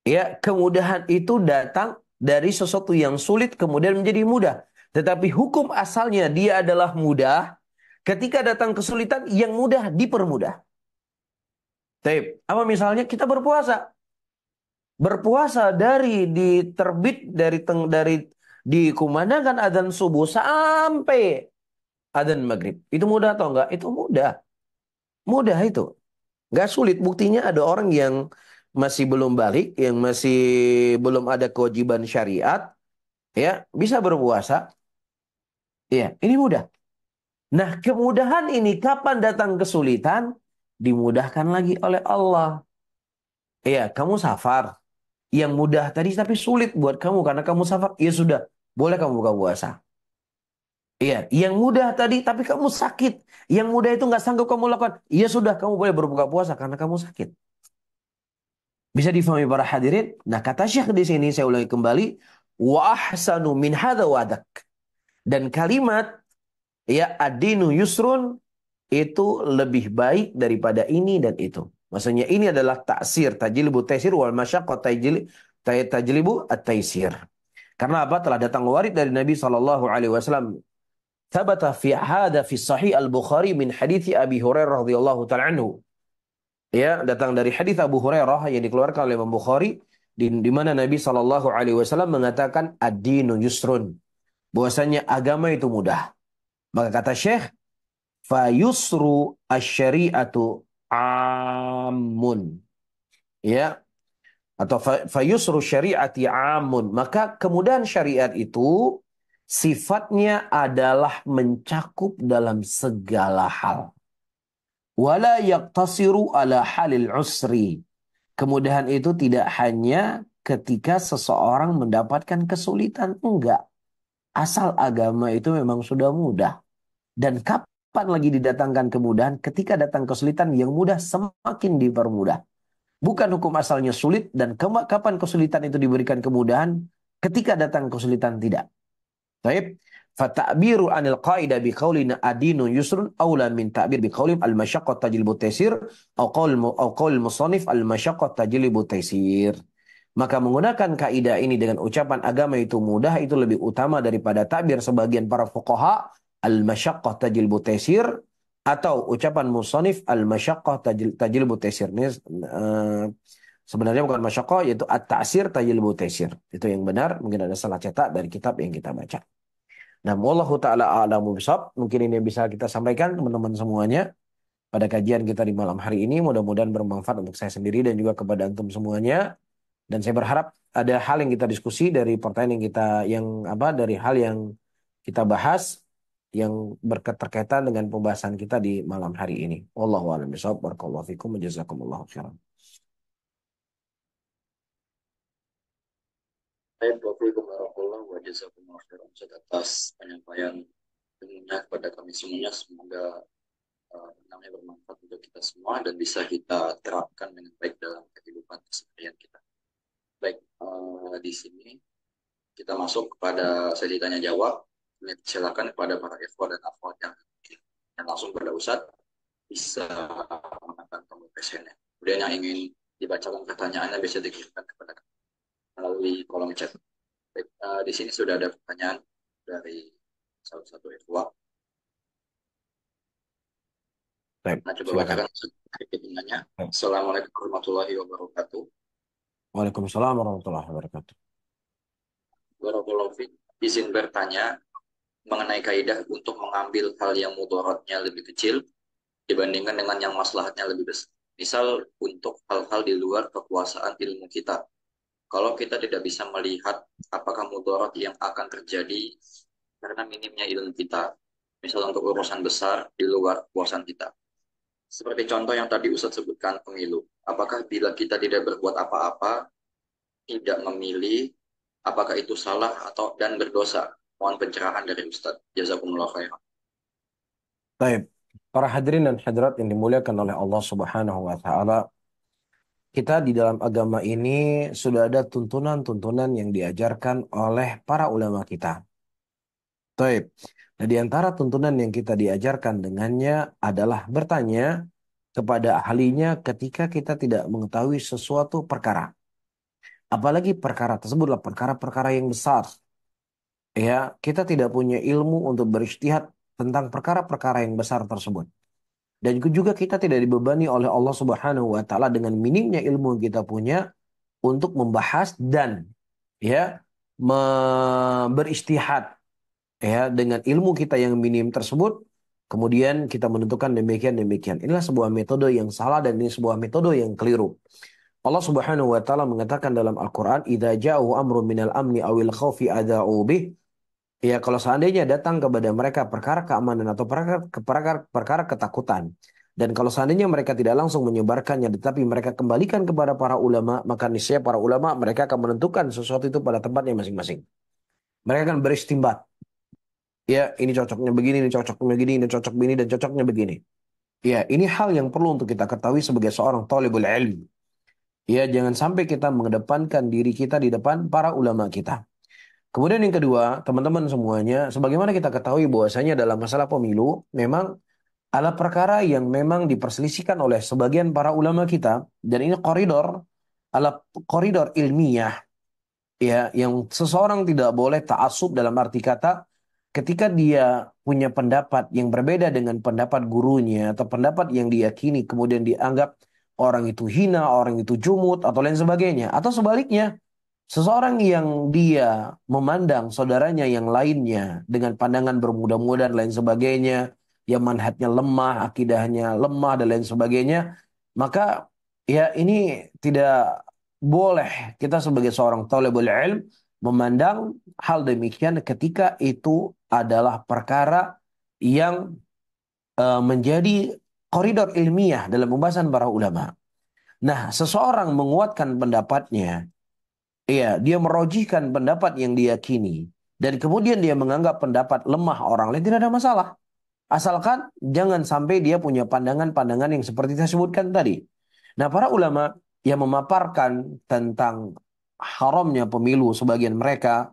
ya, kemudahan itu datang dari sesuatu yang sulit kemudian menjadi mudah. Tetapi hukum asalnya dia adalah mudah. Ketika datang kesulitan, yang mudah dipermudah. Taib. Apa misalnya kita berpuasa. Berpuasa dari diterbit dari dikumandangkan adzan subuh sampai adzan maghrib. Itu mudah atau enggak? Itu mudah. Mudah itu. Enggak sulit. Buktinya ada orang yang masih belum balik, yang masih belum ada kewajiban syariat, ya, bisa berpuasa. Ya, ini mudah. Nah, kemudahan ini kapan datang kesulitan? Dimudahkan lagi oleh Allah. Ya, kamu safar. Yang mudah tadi tapi sulit buat kamu karena kamu safar. Ya sudah, boleh kamu buka puasa. Iya, yang mudah tadi tapi kamu sakit. Yang mudah itu nggak sanggup kamu lakukan. Ya sudah, kamu boleh berbuka puasa karena kamu sakit. Bisa difahami para hadirin? Nah, kata Syekh di sini saya ulangi kembali, wa ahsanu min hadza wadak. Dan kalimat, ya, ad-dinu yusrun itu lebih baik daripada ini dan itu. Maksudnya ini adalah taksir, tajlibu taysir wal masyaqqah tajlibu at-taysir. Karena apa? Telah datang warid dari Nabi sallallahu alaihi wasallam. Thabata fi hadza fi sahih al-Bukhari min hadits Abi Hurairah radhiyallahu ta'ala anhu. Ya, datang dari hadis Abu Hurairah yang dikeluarkan oleh Imam Bukhari di mana Nabi sallallahu alaihi wasallam mengatakan ad-dinu yusrun. bahwasanya agama itu mudah. Maka kata Syekh, fayusru asyari'atu amun. Ya, atau fayusru syari'ati amun. Maka kemudahan syariat itu sifatnya adalah mencakup dalam segala hal. Wala yaqtasiru ala halil usri. Kemudahan itu tidak hanya ketika seseorang mendapatkan kesulitan. Enggak. Asal agama itu memang sudah mudah. Dan kapan lagi didatangkan kemudahan? Ketika datang kesulitan yang mudah semakin dipermudah. Bukan hukum asalnya sulit dan kapan kesulitan itu diberikan kemudahan? Ketika datang kesulitan tidak. Baik. Fata'biru anil qaidah biqaulina adinu yusrun aula min ta'bir biqaulim al-masyaqqah tajlibu taysir au qaul musannif al-masyaqqah tajlibu taysir. Maka menggunakan kaidah ini dengan ucapan agama itu mudah itu lebih utama daripada takbir sebagian para fuqaha al-masyaqqah tajlibu taysir atau ucapan musannif al-masyaqqah tajlibu taysir. Ini sebenarnya bukan masyaqqah yaitu at-ta'sir tajlibu taysir. Itu yang benar, mungkin ada salah cetak dari kitab yang kita baca. Nah, wallahu taala a'lamu bishawab. Mungkin ini yang bisa kita sampaikan teman-teman semuanya pada kajian kita di malam hari ini. Mudah-mudahan bermanfaat untuk saya sendiri dan juga kepada antum semuanya. Dan saya berharap ada hal yang kita diskusi dari pertanyaan yang kita dari hal yang kita bahas yang berketerkaitan dengan pembahasan kita di malam hari ini. Wallahu a'lam bishawab. Barakallahu fikum wa jazakumullahu khairan. Baik, Wafikum warahmatullahi wabarakatuh atas penyampaian ilmunya kepada kami semuanya. Semoga namanya bermanfaat untuk kita semua dan bisa kita terapkan dengan baik dalam kehidupan keseharian kita. Baik, di sini kita masuk kepada sesi tanya jawab. Silakan kepada para ikhwah dan akhwat yang langsung pada Ustadz bisa menekan tombol presentnya. Kemudian yang ingin dibacakan pertanyaannya bisa dikirimkan kepada kami melalui kolom chat. Baik, di sini sudah ada pertanyaan dari salah satu ikhwah. Baik, Nah, coba silakan. bacakan pertanyaannya. Assalamualaikum warahmatullahi wabarakatuh. Waalaikumsalam warahmatullahi wabarakatuh. Barakallahu fiik. Izin bertanya mengenai kaidah untuk mengambil hal yang mudaratnya lebih kecil dibandingkan dengan yang maslahatnya lebih besar. Misal untuk hal-hal di luar kekuasaan ilmu kita. Kalau kita tidak bisa melihat apakah mudarat yang akan terjadi karena minimnya ilmu kita. Misal untuk urusan besar di luar kekuasaan kita. Seperti contoh yang tadi Ustadz sebutkan pemilu. Apakah bila kita tidak berbuat apa-apa, tidak memilih, apakah itu salah atau dan berdosa? Mohon pencerahan dari Ustadz. Jazakumullah khairan. Baik, para hadirin dan hadirat yang dimuliakan oleh Allah Subhanahu wa taala, kita di dalam agama ini sudah ada tuntunan-tuntunan yang diajarkan oleh para ulama kita. Baik. Nah, di antara tuntunan yang kita diajarkan dengannya adalah bertanya kepada ahlinya ketika kita tidak mengetahui sesuatu perkara. Apalagi perkara tersebutlah perkara-perkara yang besar. Ya, kita tidak punya ilmu untuk berijtihad tentang perkara-perkara yang besar tersebut. Dan juga kita tidak dibebani oleh Allah Subhanahu wa taala dengan minimnya ilmu yang kita punya untuk membahas dan ya beristihad ya dengan ilmu kita yang minim tersebut, kemudian kita menentukan demikian demikian. Inilah sebuah metode yang salah dan ini sebuah metode yang keliru. Allah Subhanahu wa taala mengatakan dalam Al-Qur'an, "Idza ja'u amrun minal amni awil khaufi adza'u bih." Ya, kalau seandainya datang kepada mereka perkara keamanan atau perkara ketakutan, dan kalau seandainya mereka tidak langsung menyebarkannya, tetapi mereka kembalikan kepada para ulama, maka niscaya para ulama mereka akan menentukan sesuatu itu pada tempatnya masing-masing. Mereka akan beristimbat. Ya, ini cocoknya begini, ini cocoknya begini, ini cocok begini, dan cocoknya begini. Ya, ini hal yang perlu untuk kita ketahui sebagai seorang thalibul ilmi. Ya, jangan sampai kita mengedepankan diri kita di depan para ulama kita. Kemudian yang kedua, teman-teman semuanya, sebagaimana kita ketahui bahwasanya dalam masalah pemilu, memang ada perkara yang memang diperselisihkan oleh sebagian para ulama kita, dan ini ala koridor ilmiah, ya, yang seseorang tidak boleh ta'assub dalam arti kata, ketika dia punya pendapat yang berbeda dengan pendapat gurunya, atau pendapat yang diyakini, kemudian dianggap orang itu hina, orang itu jumut, atau lain sebagainya. Atau sebaliknya, Seseorang yang dia memandang saudaranya yang lainnya dengan pandangan bermudah-mudah dan lain sebagainya, yang manhajnya lemah, akidahnya lemah dan lain sebagainya, maka ya ini tidak boleh kita sebagai seorang thalibul ilm memandang hal demikian ketika itu adalah perkara yang menjadi koridor ilmiah dalam pembahasan para ulama. Nah, seseorang menguatkan pendapatnya. Iya, dia merojihkan pendapat yang diyakini. Dan kemudian dia menganggap pendapat lemah orang lain, tidak ada masalah. Asalkan jangan sampai dia punya pandangan-pandangan yang seperti saya sebutkan tadi. Nah, para ulama yang memaparkan tentang haramnya pemilu sebagian mereka,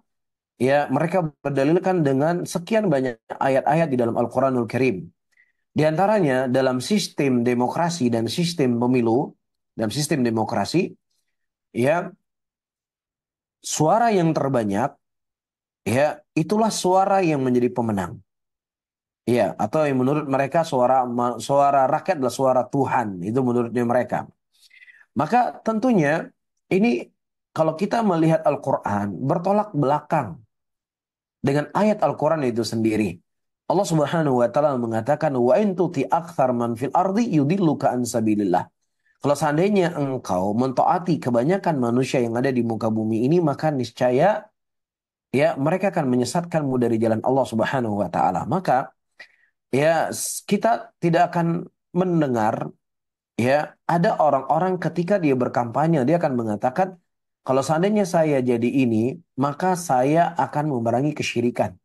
ya mereka berdalilkan dengan sekian banyak ayat-ayat di dalam Al-Quranul Karim. Di antaranya dalam sistem demokrasi dan sistem pemilu, dalam sistem demokrasi, ya suara yang terbanyak, ya itulah suara yang menjadi pemenang. Ya, atau yang menurut mereka suara rakyat adalah suara Tuhan, itu menurutnya mereka. Maka tentunya ini kalau kita melihat Al-Quran bertolak belakang dengan ayat Al-Quran itu sendiri. Allah Subhanahu wa taala mengatakan wa in tuti aktsar man fil ardi yudilluka an sabilillah. Kalau seandainya engkau mentaati kebanyakan manusia yang ada di muka bumi ini, maka niscaya ya mereka akan menyesatkanmu dari jalan Allah Subhanahu wa taala. Maka ya kita tidak akan mendengar ya ada orang-orang ketika dia berkampanye dia akan mengatakan kalau seandainya saya jadi ini, maka saya akan memerangi kesyirikan.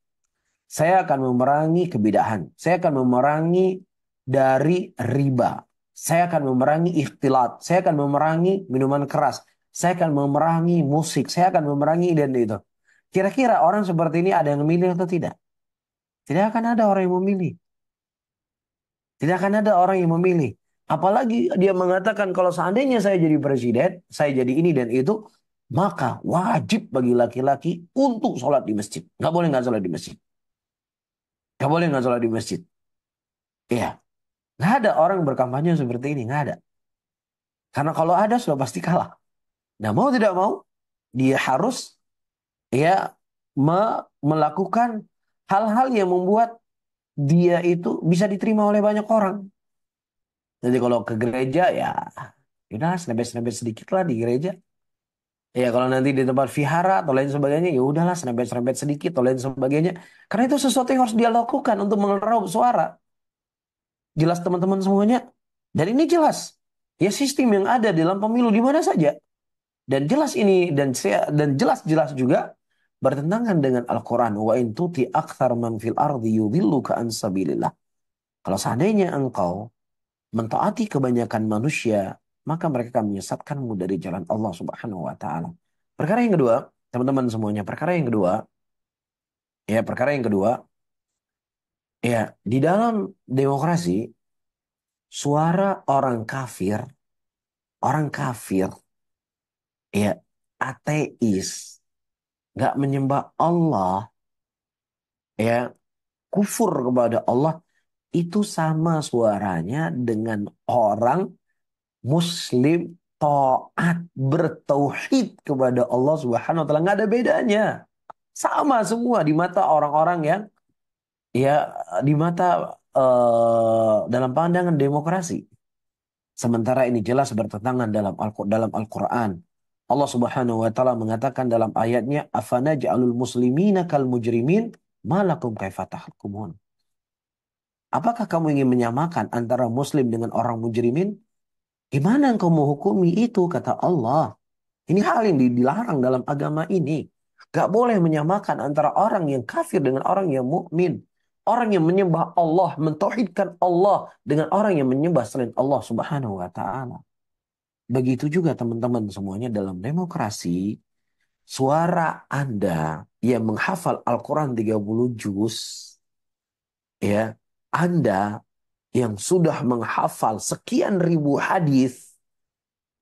Saya akan memerangi kebidahan. Saya akan memerangi dari riba. Saya akan memerangi ikhtilat. Saya akan memerangi minuman keras. Saya akan memerangi musik. Saya akan memerangi dan itu. Kira-kira orang seperti ini ada yang memilih atau tidak? Tidak akan ada orang yang memilih. Tidak akan ada orang yang memilih. Apalagi dia mengatakan kalau seandainya saya jadi presiden, saya jadi ini dan itu, maka wajib bagi laki-laki untuk sholat di masjid. Nggak boleh nggak sholat di masjid. Nggak boleh nggak sholat di masjid. Iya. Nggak ada orang berkampanye seperti ini. Nggak ada. Karena kalau ada sudah pasti kalah. Nah mau tidak mau, dia harus ya melakukan hal-hal yang membuat dia itu bisa diterima oleh banyak orang. Jadi kalau ke gereja ya, udah snapet-snapet sedikit lah di gereja. Ya kalau nanti di tempat vihara atau lain sebagainya, ya udahlah snapet-snapet sedikit atau lain sebagainya. Karena itu sesuatu yang harus dia lakukan untuk mengeraup suara. Jelas teman-teman semuanya. Dan ini jelas. Ya sistem yang ada dalam pemilu di mana saja. Dan jelas ini dan jelas-jelas juga bertentangan dengan Al-Quran. Wa in tuti akthar man fil ardi yudhilluka an sabilillah. Kalau seandainya engkau mentaati kebanyakan manusia, maka mereka akan menyesatkanmu dari jalan Allah Subhanahu wa taala. Perkara yang kedua, teman-teman semuanya, perkara yang kedua, ya, di dalam demokrasi, suara orang kafir, ya, ateis, nggak menyembah Allah, ya, kufur kepada Allah, itu sama suaranya dengan orang Muslim taat bertauhid kepada Allah Subhanahu wa taala. Nggak ada bedanya. Sama semua di mata orang-orang yang ya di mata dalam pandangan demokrasi. Sementara ini jelas bertentangan dalam Al-Qur'an. Allah Subhanahu wa taala mengatakan dalam ayatnya afanaj'alul muslimina kal mujrimin malakum kaifa tahkumun. Apakah kamu ingin menyamakan antara muslim dengan orang mujrimin? Gimana engkau menghukumi itu? Kata Allah. Ini hal yang dilarang dalam agama ini. Gak boleh menyamakan antara orang yang kafir dengan orang yang mukmin. Orang yang menyembah Allah, mentauhidkan Allah dengan orang yang menyembah selain Allah Subhanahu wa taala. Begitu juga teman-teman semuanya dalam demokrasi, suara Anda yang menghafal Al-Quran 30 juz, ya, Anda yang sudah menghafal sekian ribu hadis,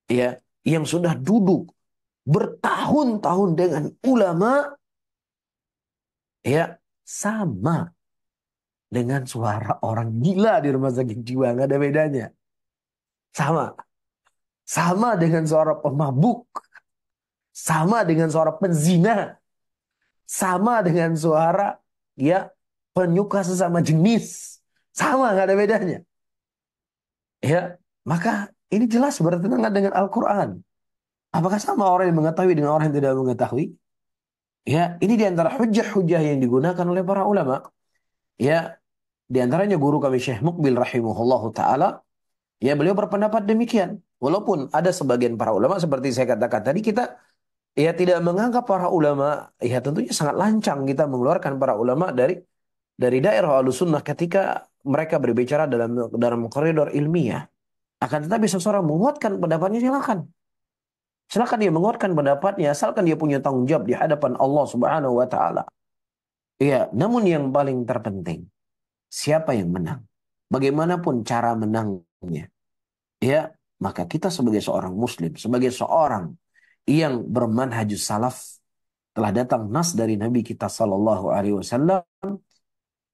ya, yang sudah duduk bertahun-tahun dengan ulama, ya, sama dengan suara orang gila di rumah sakit jiwa, nggak ada bedanya. Sama, sama dengan suara pemabuk, sama dengan suara penzina, sama dengan suara ya penyuka sesama jenis, sama, nggak ada bedanya. Ya, maka ini jelas bertentangan dengan Al-Quran. Apakah sama orang yang mengetahui dengan orang yang tidak mengetahui? Ya, ini diantara hujah-hujah yang digunakan oleh para ulama. Ya, diantaranya guru kami Syekh Muqbil rahimahullahu taala. Ya, beliau berpendapat demikian. Walaupun ada sebagian para ulama seperti saya katakan tadi, kita ya tidak menganggap para ulama, ya tentunya sangat lancang kita mengeluarkan para ulama dari daerah Ahlussunnah ketika mereka berbicara dalam koridor ilmiah. Akan tetapi seseorang menguatkan pendapatnya, silakan. Silakan dia menguatkan pendapatnya asalkan dia punya tanggung jawab di hadapan Allah Subhanahu wa taala. Iya, namun yang paling terpenting, siapa yang menang? Bagaimanapun cara menangnya, ya, maka kita sebagai seorang muslim, sebagai seorang yang bermanhajus salaf, telah datang nas dari Nabi kita sallallahu alaihi wasallam,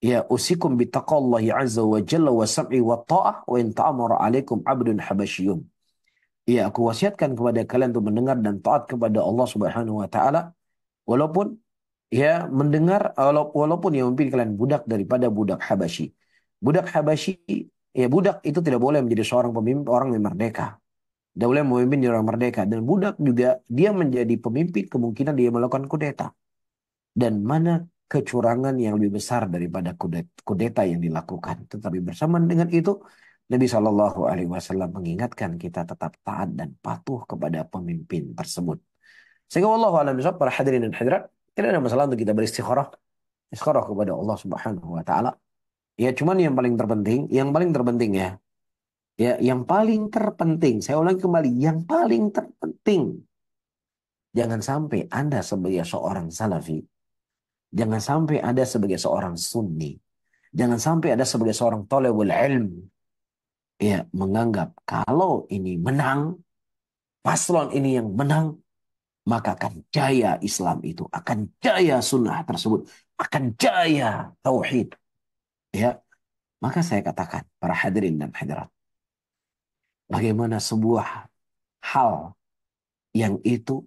ya, usikum bittaqallahi azza wa jalla wa sam'i wa ta'ah wa in ta'amara alaikum abdun habasyiyun. Ya, aku wasiatkan kepada kalian untuk mendengar dan taat kepada Allah Subhanahu wa taala, walaupun ya mendengar, walaupun yang memimpin kalian budak daripada budak Habasyi. Budak Habasyi, ya budak itu tidak boleh menjadi seorang pemimpin, orang yang merdeka. Tidak boleh memimpin orang merdeka. Dan budak juga dia menjadi pemimpin, kemungkinan dia melakukan kudeta. Dan mana kecurangan yang lebih besar daripada kudeta yang dilakukan. Tetapi bersamaan dengan itu, Nabi Shallallahu Alaihi Wasallam mengingatkan kita tetap taat dan patuh kepada pemimpin tersebut. Sehingga wallahu a'lam bishawab, para hadirin dan hadirat, tidak ada masalah untuk kita beristikharah, istikharah kepada Allah Subhanahu wa taala. Ya, cuman yang paling terpenting ya. Ya, yang paling terpenting, saya ulangi kembali, yang paling terpenting, jangan sampai Anda sebagai seorang salafi, jangan sampai Anda sebagai seorang sunni, jangan sampai Anda sebagai seorang thalibul ilm, ya, menganggap kalau ini menang, paslon ini yang menang, maka akan jaya Islam itu, akan jaya sunnah tersebut, akan jaya tauhid. Ya, maka saya katakan, para hadirin dan hadirat, bagaimana sebuah hal yang itu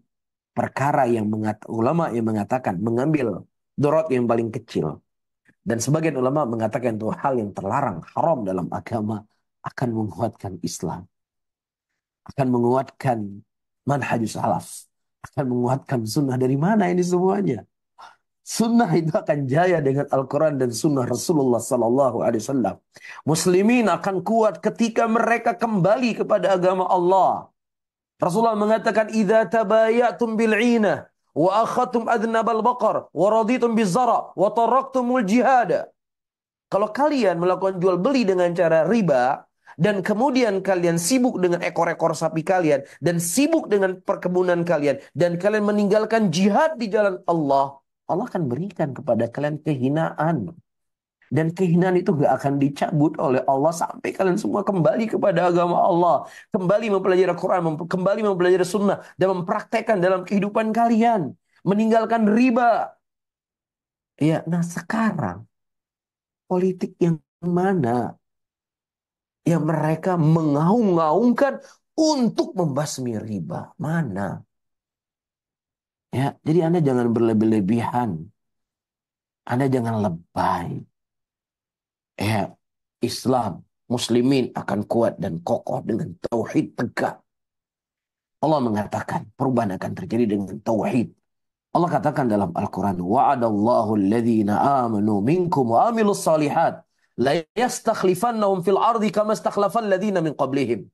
perkara yang ulama yang mengatakan mengambil dorot yang paling kecil, dan sebagian ulama mengatakan itu hal yang terlarang, haram dalam agama, akan menguatkan Islam, akan menguatkan manhajus salaf, akan menguatkan sunnah. Dari mana ini semuanya? Sunnah itu akan jaya dengan Al-Quran dan sunnah Rasulullah Sallallahu Alaihi Wasallam. Muslimin akan kuat ketika mereka kembali kepada agama Allah. Rasulullah mengatakan, "Idza tabayatum bil'inah wa akhadtum adnabal baqar wa raditum bizara wa taraktumul jihad." Kalau kalian melakukan jual beli dengan cara riba dan kemudian kalian sibuk dengan ekor-ekor sapi kalian dan sibuk dengan perkebunan kalian dan kalian meninggalkan jihad di jalan Allah, Allah akan berikan kepada kalian kehinaan. Dan kehinaan itu gak akan dicabut oleh Allah sampai kalian semua kembali kepada agama Allah. Kembali mempelajari Al-Quran, kembali mempelajari sunnah, dan mempraktekkan dalam kehidupan kalian. Meninggalkan riba. Ya, nah sekarang, politik yang mana yang mereka mengaung-ngaungkan untuk membasmi riba? Mana? Ya, jadi Anda jangan berlebih-lebihan. Anda jangan lebay. Ya, Islam, muslimin akan kuat dan kokoh dengan tauhid tegak. Allah mengatakan perubahan akan terjadi dengan tauhid. Allah katakan dalam Al-Quran, wa'adallahu alladhina amanu minkum wa amilus salihat la yastakhlifannahum fil ardi kama istakhlafal ladhina min qablihim.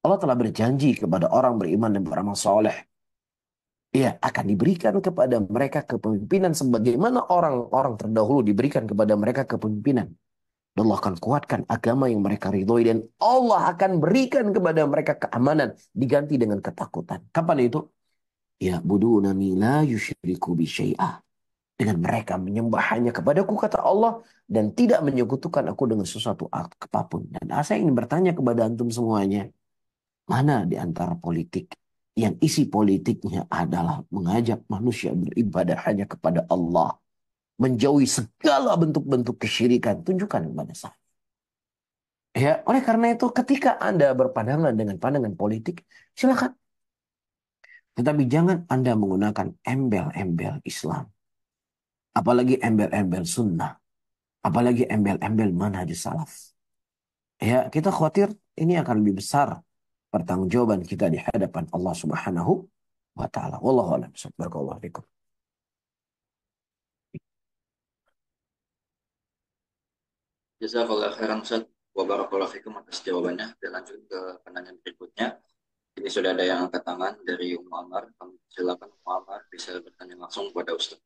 Allah telah berjanji kepada orang beriman dan beramal soleh. Ya, akan diberikan kepada mereka kepemimpinan sebagaimana orang-orang terdahulu diberikan kepada mereka kepemimpinan. Allah akan kuatkan agama yang mereka ridhoi dan Allah akan berikan kepada mereka keamanan diganti dengan ketakutan. Kapan itu? Ya budunani la yusyriku bi syai'ah. Dengan mereka menyembah hanya kepadaku, kata Allah, dan tidak menyekutukan aku dengan sesuatu apapun. Dan saya ingin bertanya kepada antum semuanya, mana di antara politik yang isi politiknya adalah mengajak manusia beribadah hanya kepada Allah, menjauhi segala bentuk-bentuk kesyirikan? Tunjukkan kepada saya. Ya, oleh karena itu ketika Anda berpandangan dengan pandangan politik, silakan. Tetapi jangan Anda menggunakan embel-embel Islam. Apalagi embel-embel sunnah. Apalagi embel-embel manhaj salaf. Ya, kita khawatir ini akan lebih besar pertanggungjawaban kita di hadapan Allah Subhanahu wa taala. Wallahu a'lam. Barakallahu fikum. Jazakallah khairan Ustaz. Wa barakallahu fikum atas jawabannya. Kita lanjut ke penanya berikutnya. Ini sudah ada yang angkat tangan dari Ummu Amar. Kami silakan Ummu Amar bisa bertanya langsung kepada Ustaz.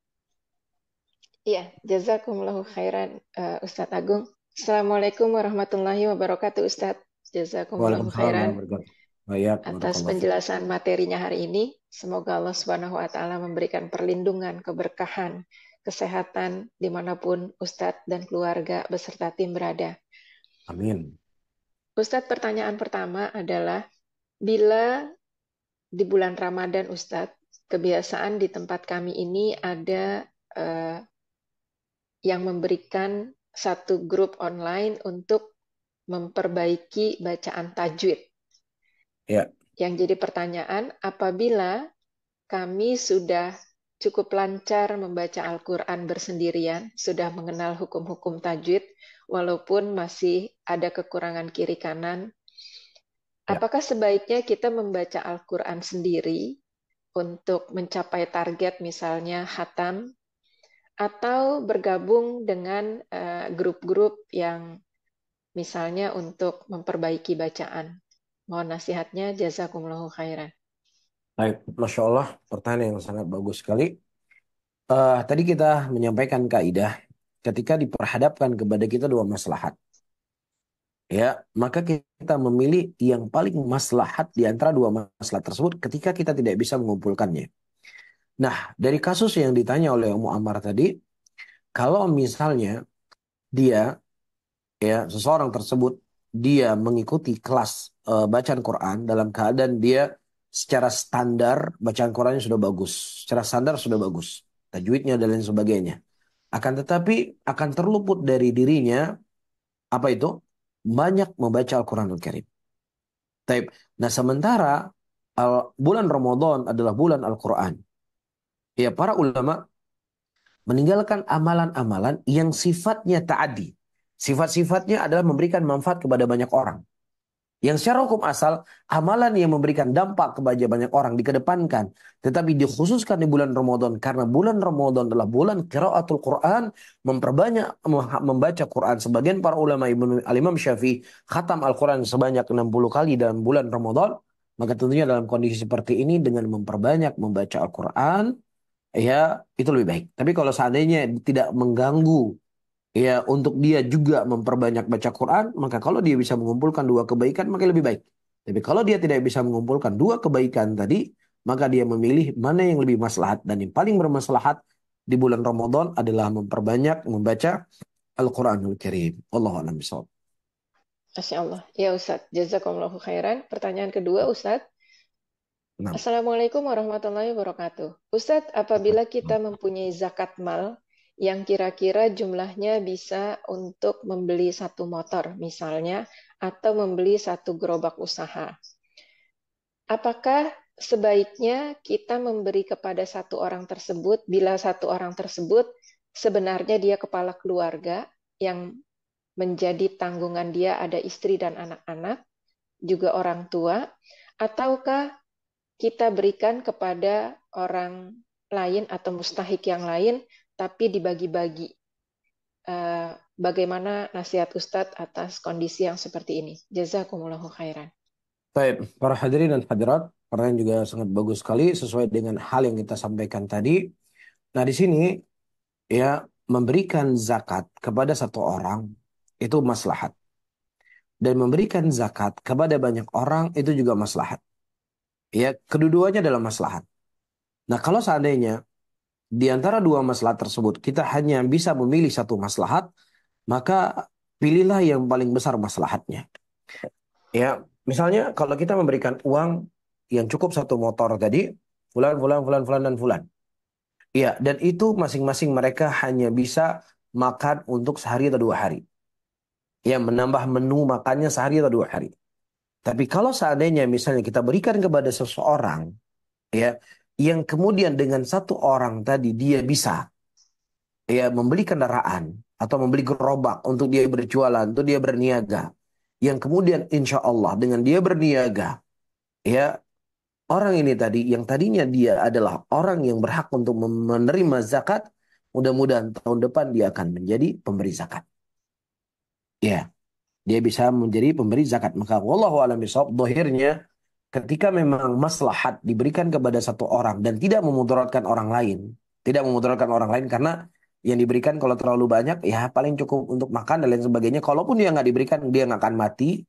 Iya, jazakumullahu khairan, Ustadz Agung. Assalamualaikum warahmatullahi wabarakatuh, Ustadz. Jazakumullahu Waalaikumsalam khairan warahmatullahi wabarakatuh. Baik, atas barakallahu fikum. penjelasan materinya hari ini. Semoga Allah Subhanahu wa Ta'ala memberikan perlindungan, keberkahan, kesehatan dimanapun Ustadz dan keluarga beserta tim berada. Amin. Ustadz, pertanyaan pertama adalah, bila di bulan Ramadan, Ustadz, kebiasaan di tempat kami ini ada yang memberikan satu grup online untuk memperbaiki bacaan tajwid. Ya. Yang jadi pertanyaan, apabila kami sudah cukup lancar membaca Al-Quran bersendirian, sudah mengenal hukum-hukum tajwid, walaupun masih ada kekurangan kiri kanan, apakah sebaiknya kita membaca Al-Quran sendiri untuk mencapai target misalnya khatam, atau bergabung dengan grup-grup yang misalnya untuk memperbaiki bacaan? Mohon nasihatnya, jazakumullahu khairan. Baik, Masya Allah, pertanyaan yang sangat bagus sekali. Tadi kita menyampaikan kaidah ketika diperhadapkan kepada kita dua maslahat. Ya, maka kita memilih yang paling maslahat di antara dua maslahat tersebut ketika kita tidak bisa mengumpulkannya. Nah, dari kasus yang ditanya oleh Ummu Ammar tadi, kalau misalnya dia, ya, seseorang tersebut, dia mengikuti kelas bacaan Quran dalam keadaan dia secara standar bacaan Qurannya sudah bagus, secara standar sudah bagus, tajwidnya dan lain sebagainya. Akan tetapi akan terluput dari dirinya apa itu? Banyak membaca Al-Quranul Karim. Taib. Nah, sementara bulan Ramadan adalah bulan Al-Quran. Ya, para ulama meninggalkan amalan-amalan yang sifatnya ta'adi. Sifat-sifatnya adalah memberikan manfaat kepada banyak orang. Yang secara hukum asal, amalan yang memberikan dampak kepada banyak orang dikedepankan. Tetapi dikhususkan di bulan Ramadan. Karena bulan Ramadan adalah bulan qiraatul Quran. Memperbanyak membaca Quran. Sebagian para ulama, Al-Imam Syafi'i, khatam Al-Quran sebanyak 60 kali dalam bulan Ramadan. Maka tentunya dalam kondisi seperti ini, dengan memperbanyak membaca Al-Quran, ya itu lebih baik. Tapi kalau seandainya tidak mengganggu, ya untuk dia juga memperbanyak baca Quran, maka kalau dia bisa mengumpulkan dua kebaikan, maka lebih baik. Tapi kalau dia tidak bisa mengumpulkan dua kebaikan tadi, maka dia memilih mana yang lebih maslahat. Dan yang paling bermaslahat di bulan Ramadan adalah memperbanyak membaca Al-Quranul Karim. Wallahu a'lam bishawab. Masya Allah. Ya Ustadz, jazakumullahu khairan. Pertanyaan kedua Ustadz. Nah. Assalamualaikum warahmatullahi wabarakatuh. Ustadz, apabila kita mempunyai zakat mal yang kira-kira jumlahnya bisa untuk membeli satu motor misalnya, atau membeli satu gerobak usaha, apakah sebaiknya kita memberi kepada satu orang tersebut bila satu orang tersebut sebenarnya dia kepala keluarga yang menjadi tanggungan dia ada istri dan anak-anak, juga orang tua, ataukah kita berikan kepada orang lain atau mustahik yang lain, tapi dibagi-bagi? Bagaimana nasihat Ustadz atas kondisi yang seperti ini? Jazakumullahu khairan. Baik, para hadirin dan hadirat, pertanyaan juga sangat bagus sekali sesuai dengan hal yang kita sampaikan tadi. Nah, di sini ya, memberikan zakat kepada satu orang itu maslahat. Dan memberikan zakat kepada banyak orang itu juga maslahat. Ya, kedua-duanya adalah maslahat. Nah, kalau seandainya di antara dua maslahat tersebut kita hanya bisa memilih satu maslahat, maka pilihlah yang paling besar maslahatnya. Ya, misalnya kalau kita memberikan uang yang cukup satu motor tadi, fulan, fulan, fulan, fulan, dan fulan. Ya, dan itu masing-masing mereka hanya bisa makan untuk sehari atau 2 hari. Ya, menambah menu makannya sehari atau 2 hari. Tapi kalau seandainya misalnya kita berikan kepada seseorang ya, yang kemudian dengan satu orang tadi dia bisa ya membeli kendaraan atau membeli gerobak untuk dia berjualan, untuk dia berniaga. Yang kemudian insya Allah dengan dia berniaga, ya orang ini tadi yang tadinya dia adalah orang yang berhak untuk menerima zakat, mudah-mudahan tahun depan dia akan menjadi pemberi zakat. Ya, dia bisa menjadi pemberi zakat. Maka wallahu a'lam bishawab, dohirnya ketika memang maslahat diberikan kepada satu orang dan tidak memudaratkan orang lain, tidak memudaratkan orang lain karena yang diberikan kalau terlalu banyak ya paling cukup untuk makan dan lain sebagainya. Kalaupun dia nggak diberikan dia nggak akan mati,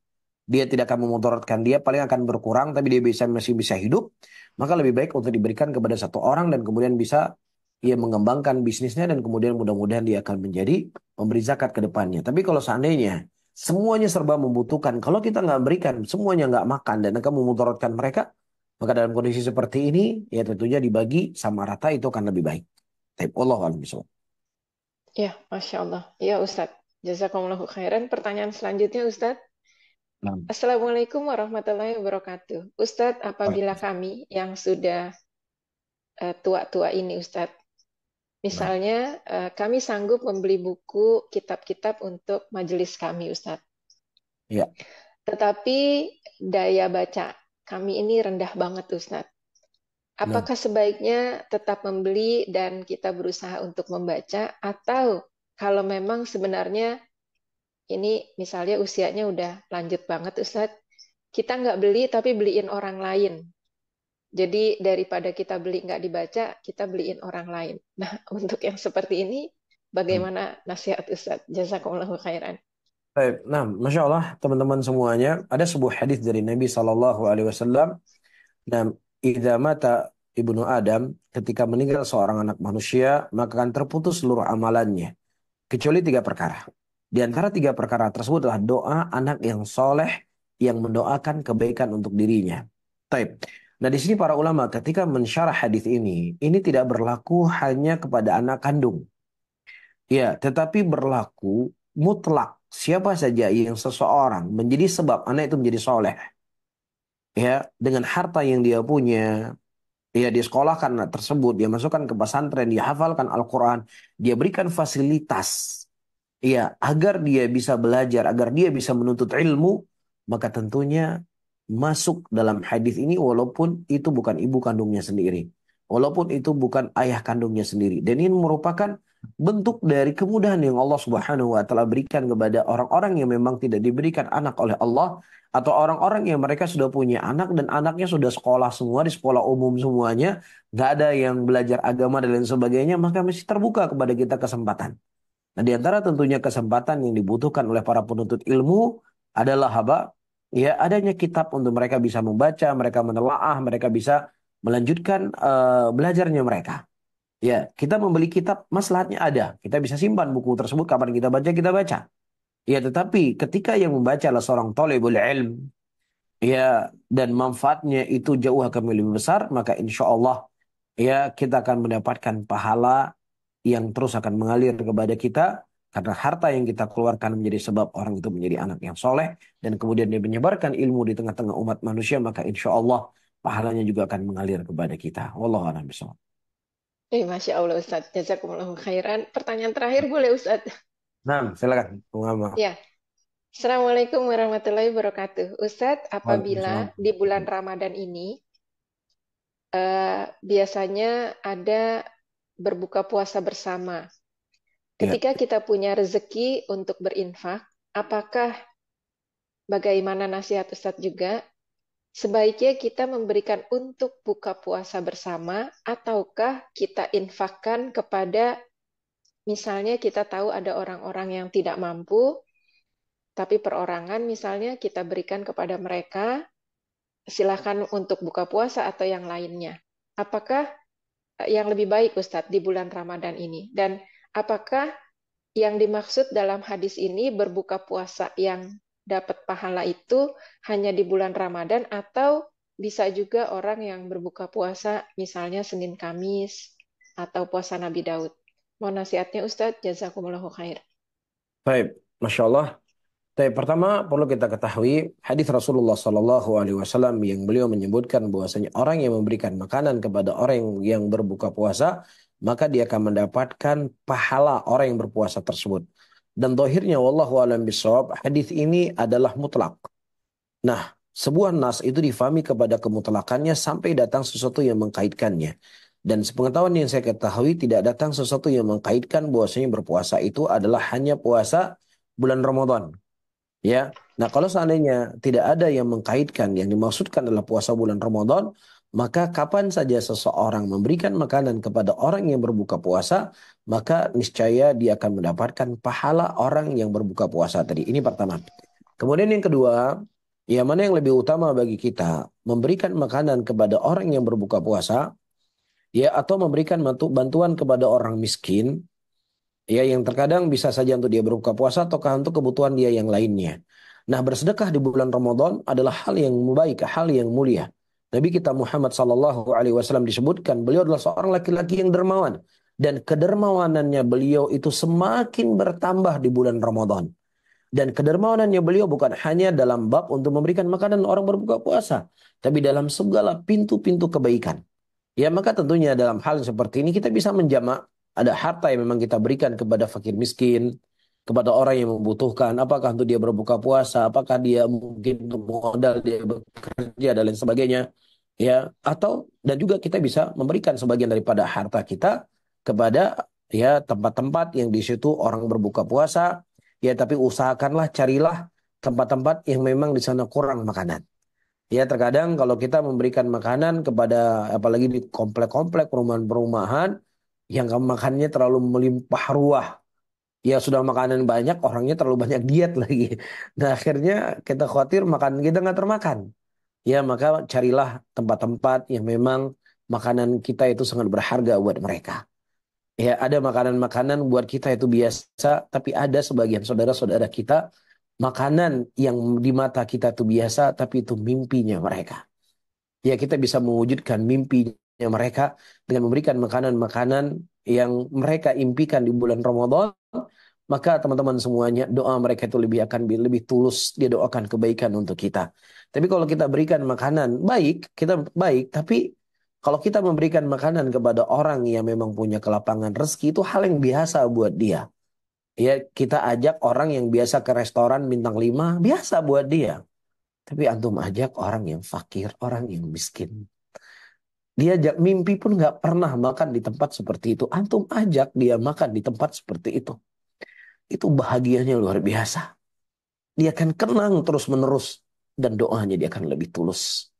dia tidak akan memudaratkan dia, paling akan berkurang tapi dia masih bisa hidup. Maka lebih baik untuk diberikan kepada satu orang dan kemudian bisa ia mengembangkan bisnisnya dan kemudian mudah-mudahan dia akan menjadi pemberi zakat ke depannya. Tapi kalau seandainya semuanya serba membutuhkan, kalau kita nggak berikan, semuanya nggak makan dan akan memudaratkan mereka, maka dalam kondisi seperti ini ya tentunya dibagi sama rata itu akan lebih baik. Tapi Allah alam bisawab. Ya, Masya Allah. Ya, Ustadz. Jazakumullahu khairan. Pertanyaan selanjutnya, Ustadz. Nah, Assalamualaikum warahmatullahi wabarakatuh. Ustadz, apabila kami yang sudah tua-tua ini, Ustadz, nah, misalnya kami sanggup membeli buku kitab-kitab untuk majelis kami, Ustadz. ya, Tetapi daya baca kami ini rendah banget, Ustadz. nah. Apakah sebaiknya tetap membeli dan kita berusaha untuk membaca, atau kalau memang sebenarnya ini misalnya usianya udah lanjut banget, Ustadz, kita nggak beli tapi beliin orang lain. Jadi daripada kita beli nggak dibaca, kita beliin orang lain. Nah, untuk yang seperti ini, Hmm. bagaimana nasihat Ustadz? Jazakumullahu khairan. Baik. Nah, masya Allah teman-teman semuanya, ada sebuah hadis dari Nabi Shallallahu Alaihi Wasallam. Nah, idza mata ibnu Adam, ketika meninggal seorang anak manusia, maka akan terputus seluruh amalannya, kecuali tiga perkara. Di antara tiga perkara tersebut adalah doa anak yang soleh yang mendoakan kebaikan untuk dirinya. Taib. Nah, di sini para ulama ketika mensyarah hadis ini tidak berlaku hanya kepada anak kandung. Ya, tetapi berlaku mutlak. Siapa saja yang seseorang menjadi sebab anak itu menjadi soleh, ya, dengan harta yang dia punya, dia disekolahkan anak tersebut, dia masukkan ke pesantren, dia hafalkan Al-Quran, dia berikan fasilitas, ya, agar dia bisa belajar, agar dia bisa menuntut ilmu, maka tentunya masuk dalam hadis ini walaupun itu bukan ibu kandungnya sendiri. Walaupun itu bukan ayah kandungnya sendiri. Dan ini merupakan bentuk dari kemudahan yang Allah Subhanahu wa taala berikan kepada orang-orang yang memang tidak diberikan anak oleh Allah, atau orang-orang yang mereka sudah punya anak dan anaknya sudah sekolah semua di sekolah umum semuanya, nggak ada yang belajar agama dan lain sebagainya, maka masih terbuka kepada kita kesempatan. Nah, di antara tentunya kesempatan yang dibutuhkan oleh para penuntut ilmu adalah ya adanya kitab untuk mereka bisa membaca, mereka menelaah, mereka bisa melanjutkan belajarnya mereka. Ya, kita membeli kitab, maslahatnya ada. Kita bisa simpan buku tersebut, kapan kita baca, kita baca. Ya, tetapi ketika yang membaca adalah seorang thalibul ilm, ya, dan manfaatnya itu jauh akan lebih besar, maka insya Allah ya kita akan mendapatkan pahala yang terus akan mengalir kepada kita karena harta yang kita keluarkan menjadi sebab orang itu menjadi anak yang soleh dan kemudian dia menyebarkan ilmu di tengah-tengah umat manusia, maka insya Allah pahalanya juga akan mengalir kepada kita. Wallahu a'lam bishawab. Masya Allah Ustadz. Jazakumullahu khairan. Pertanyaan terakhir boleh Ustadz? Nah, silakan. Bung Amal. Ya. Assalamualaikum warahmatullahi wabarakatuh. Ustadz, Waalaikumsalam. apabila di bulan Ramadan ini biasanya ada berbuka puasa bersama. Ya, Ketika kita punya rezeki untuk berinfak, apakah bagaimana nasihat Ustadz juga? Sebaiknya kita memberikan untuk buka puasa bersama, ataukah kita infakkan kepada, misalnya kita tahu ada orang-orang yang tidak mampu, tapi perorangan misalnya kita berikan kepada mereka, silakan untuk buka puasa atau yang lainnya. Apakah yang lebih baik Ustadz di bulan Ramadan ini? Dan apakah yang dimaksud dalam hadis ini berbuka puasa yang dapat pahala itu hanya di bulan Ramadan, atau bisa juga orang yang berbuka puasa misalnya Senin Kamis atau puasa Nabi Daud? Mohon nasihatnya Ustadz, jazakumullahu khair. baik. Masya Allah. Tapi pertama perlu kita ketahui hadis Rasulullah Sallallahu Alaihi Wasallam yang beliau menyebutkan bahwasanya orang yang memberikan makanan kepada orang yang berbuka puasa maka dia akan mendapatkan pahala orang yang berpuasa tersebut. Dan dohirnya wallahu alam bisawab hadis ini adalah mutlak. Nah, sebuah nas itu difahami kepada kemutlakannya sampai datang sesuatu yang mengkaitkannya. Dan sepengetahuan yang saya ketahui tidak datang sesuatu yang mengkaitkan bahwasanya berpuasa itu adalah hanya puasa bulan Ramadan. Ya, nah kalau seandainya tidak ada yang mengkaitkan, yang dimaksudkan adalah puasa bulan Ramadan, maka kapan saja seseorang memberikan makanan kepada orang yang berbuka puasa, maka niscaya dia akan mendapatkan pahala orang yang berbuka puasa tadi. Ini pertama. Kemudian yang kedua, ya mana yang lebih utama bagi kita, memberikan makanan kepada orang yang berbuka puasa, ya atau memberikan bantuan kepada orang miskin, ya yang terkadang bisa saja untuk dia berbuka puasa ataukah untuk kebutuhan dia yang lainnya. Nah, bersedekah di bulan Ramadan adalah hal yang baik, hal yang mulia. Nabi kita Muhammad sallallahu alaihi wasallam disebutkan beliau adalah seorang laki-laki yang dermawan dan kedermawanannya beliau itu semakin bertambah di bulan Ramadan. Dan kedermawanannya beliau bukan hanya dalam bab untuk memberikan makanan orang berbuka puasa, tapi dalam segala pintu-pintu kebaikan. Ya, maka tentunya dalam hal seperti ini kita bisa menjamak ada harta yang memang kita berikan kepada fakir miskin, kepada orang yang membutuhkan, apakah untuk dia berbuka puasa, apakah dia mungkin untuk modal dia bekerja dan lain sebagainya. Ya, atau dan juga kita bisa memberikan sebagian daripada harta kita kepada ya tempat-tempat yang di situ orang berbuka puasa, ya tapi usahakanlah carilah tempat-tempat yang memang di sana kurang makanan. Ya terkadang kalau kita memberikan makanan kepada apalagi di komplek-komplek perumahan-perumahan yang makannya terlalu melimpah ruah. Ya sudah makanan banyak, orangnya terlalu banyak diet lagi. Nah akhirnya kita khawatir makanan kita nggak termakan. Ya maka carilah tempat-tempat yang memang makanan kita itu sangat berharga buat mereka. Ya ada makanan-makanan buat kita itu biasa, tapi ada sebagian saudara-saudara kita makanan yang di mata kita itu biasa, tapi itu mimpinya mereka. Ya kita bisa mewujudkan mimpinya mereka dengan memberikan makanan-makanan yang mereka impikan di bulan Ramadan. Maka teman-teman semuanya doa mereka itu lebih tulus, dia doakan kebaikan untuk kita. Tapi kalau kita berikan makanan baik, kita baik, tapi kalau kita memberikan makanan kepada orang yang memang punya kelapangan rezeki itu hal yang biasa buat dia. Ya, kita ajak orang yang biasa ke restoran bintang 5 biasa buat dia. Tapi antum ajak orang yang fakir, orang yang miskin. Dia ajak mimpi pun nggak pernah makan di tempat seperti itu. Antum ajak dia makan di tempat seperti itu. Itu bahagianya luar biasa. Dia akan kenang terus-menerus. Dan doanya dia akan lebih tulus.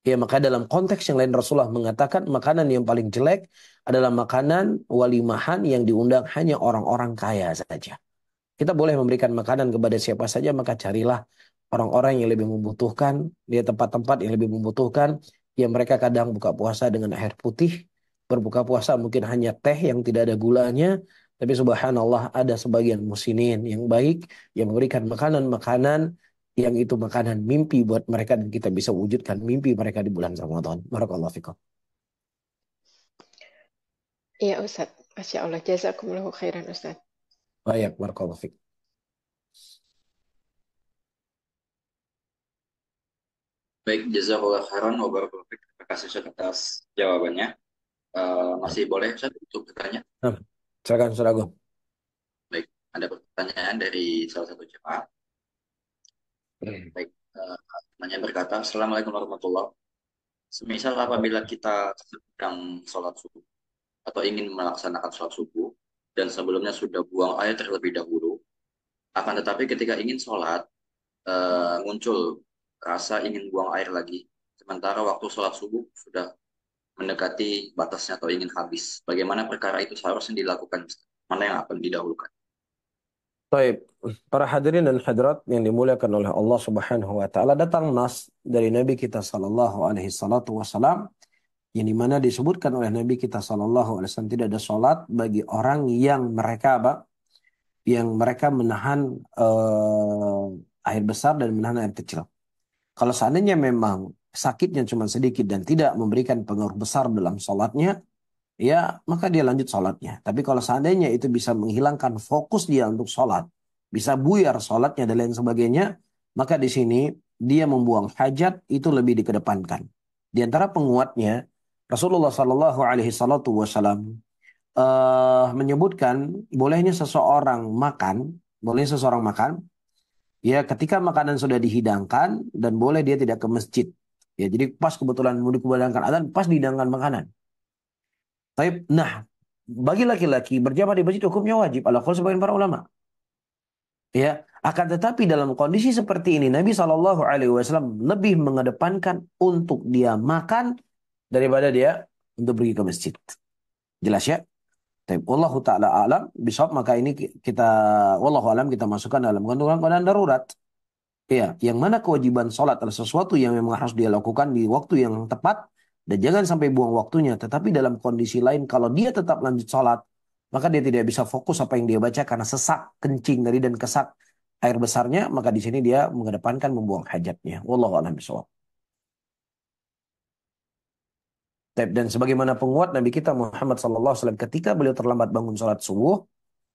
Ya, maka dalam konteks yang lain Rasulullah mengatakan makanan yang paling jelek adalah makanan walimahan yang diundang hanya orang-orang kaya saja. Kita boleh memberikan makanan kepada siapa saja, maka carilah orang-orang yang lebih membutuhkan, di tempat-tempat yang lebih membutuhkan, yang mereka kadang buka puasa dengan air putih, berbuka puasa mungkin hanya teh yang tidak ada gulanya, tapi subhanallah ada sebagian muslimin yang baik, yang memberikan makanan-makanan, yang itu makanan mimpi buat mereka, dan kita bisa wujudkan mimpi mereka di bulan Ramadan. Barakallahu fikum. Iya Ustadz, Masya Allah, jazakumullahu khairan Ustadz. Baik, barakallahu fikum. Baik, jazakallah khairan wa barakallahu fiik. Terima kasih Ustaz atas jawabannya. Masih boleh Ustaz untuk bertanya? Nah, silakan Saudara Agung. Baik, ada pertanyaan dari salah satu jemaah. Baik, namanya berkata, Assalamualaikum warahmatullahi wabarakatuh. Semisal apabila kita sedang sholat subuh atau ingin melaksanakan sholat subuh dan sebelumnya sudah buang air terlebih dahulu, akan tetapi ketika ingin sholat muncul rasa ingin buang air lagi, sementara waktu sholat subuh sudah mendekati batasnya atau ingin habis. Bagaimana perkara itu seharusnya dilakukan? Mana yang akan didahulukan? Baik, para hadirin dan hadirat yang dimuliakan oleh Allah Subhanahu wa taala, datang nas dari Nabi kita sallallahu alaihi salatu wasalam yang dimana disebutkan oleh Nabi kita sallallahu alaihi wasallam tidak ada salat bagi orang yang mereka apa? Yang mereka menahan air besar dan menahan air kecil. Kalau seandainya memang sakitnya cuma sedikit dan tidak memberikan pengaruh besar dalam salatnya, ya maka dia lanjut sholatnya. Tapi kalau seandainya itu bisa menghilangkan fokus dia untuk sholat, bisa buyar sholatnya dan lain sebagainya, maka di sini dia membuang hajat itu lebih dikedepankan. Di antara penguatnya, Rasulullah Shallallahu Alaihi Wasallam menyebutkan bolehnya seseorang makan, ya ketika makanan sudah dihidangkan dan boleh dia tidak ke masjid. Ya, jadi pas kebetulan mau dikumandangkan adzan, pas dihidangkan makanan. Nah, bagi laki-laki berjamaah di masjid hukumnya wajib, ala qaul sebagian para ulama. Ya, akan tetapi dalam kondisi seperti ini Nabi Shallallahu Alaihi Wasallam lebih mengedepankan untuk dia makan daripada dia untuk pergi ke masjid. Jelas ya? Tapi wallahu taala alam bisawab, maka ini kita wallahu alam kita masukkan dalam keadaan darurat. Ya, yang mana kewajiban sholat adalah sesuatu yang memang harus dia lakukan di waktu yang tepat dan jangan sampai buang waktunya. Tetapi dalam kondisi lain, kalau dia tetap lanjut sholat, maka dia tidak bisa fokus apa yang dia baca karena sesak kencing tadi dan kesak air besarnya. Maka di sini dia mengedepankan membuang hajatnya. Wallahu a'lam bishawab. Dan sebagaimana penguat Nabi kita Muhammad SAW ketika beliau terlambat bangun sholat subuh,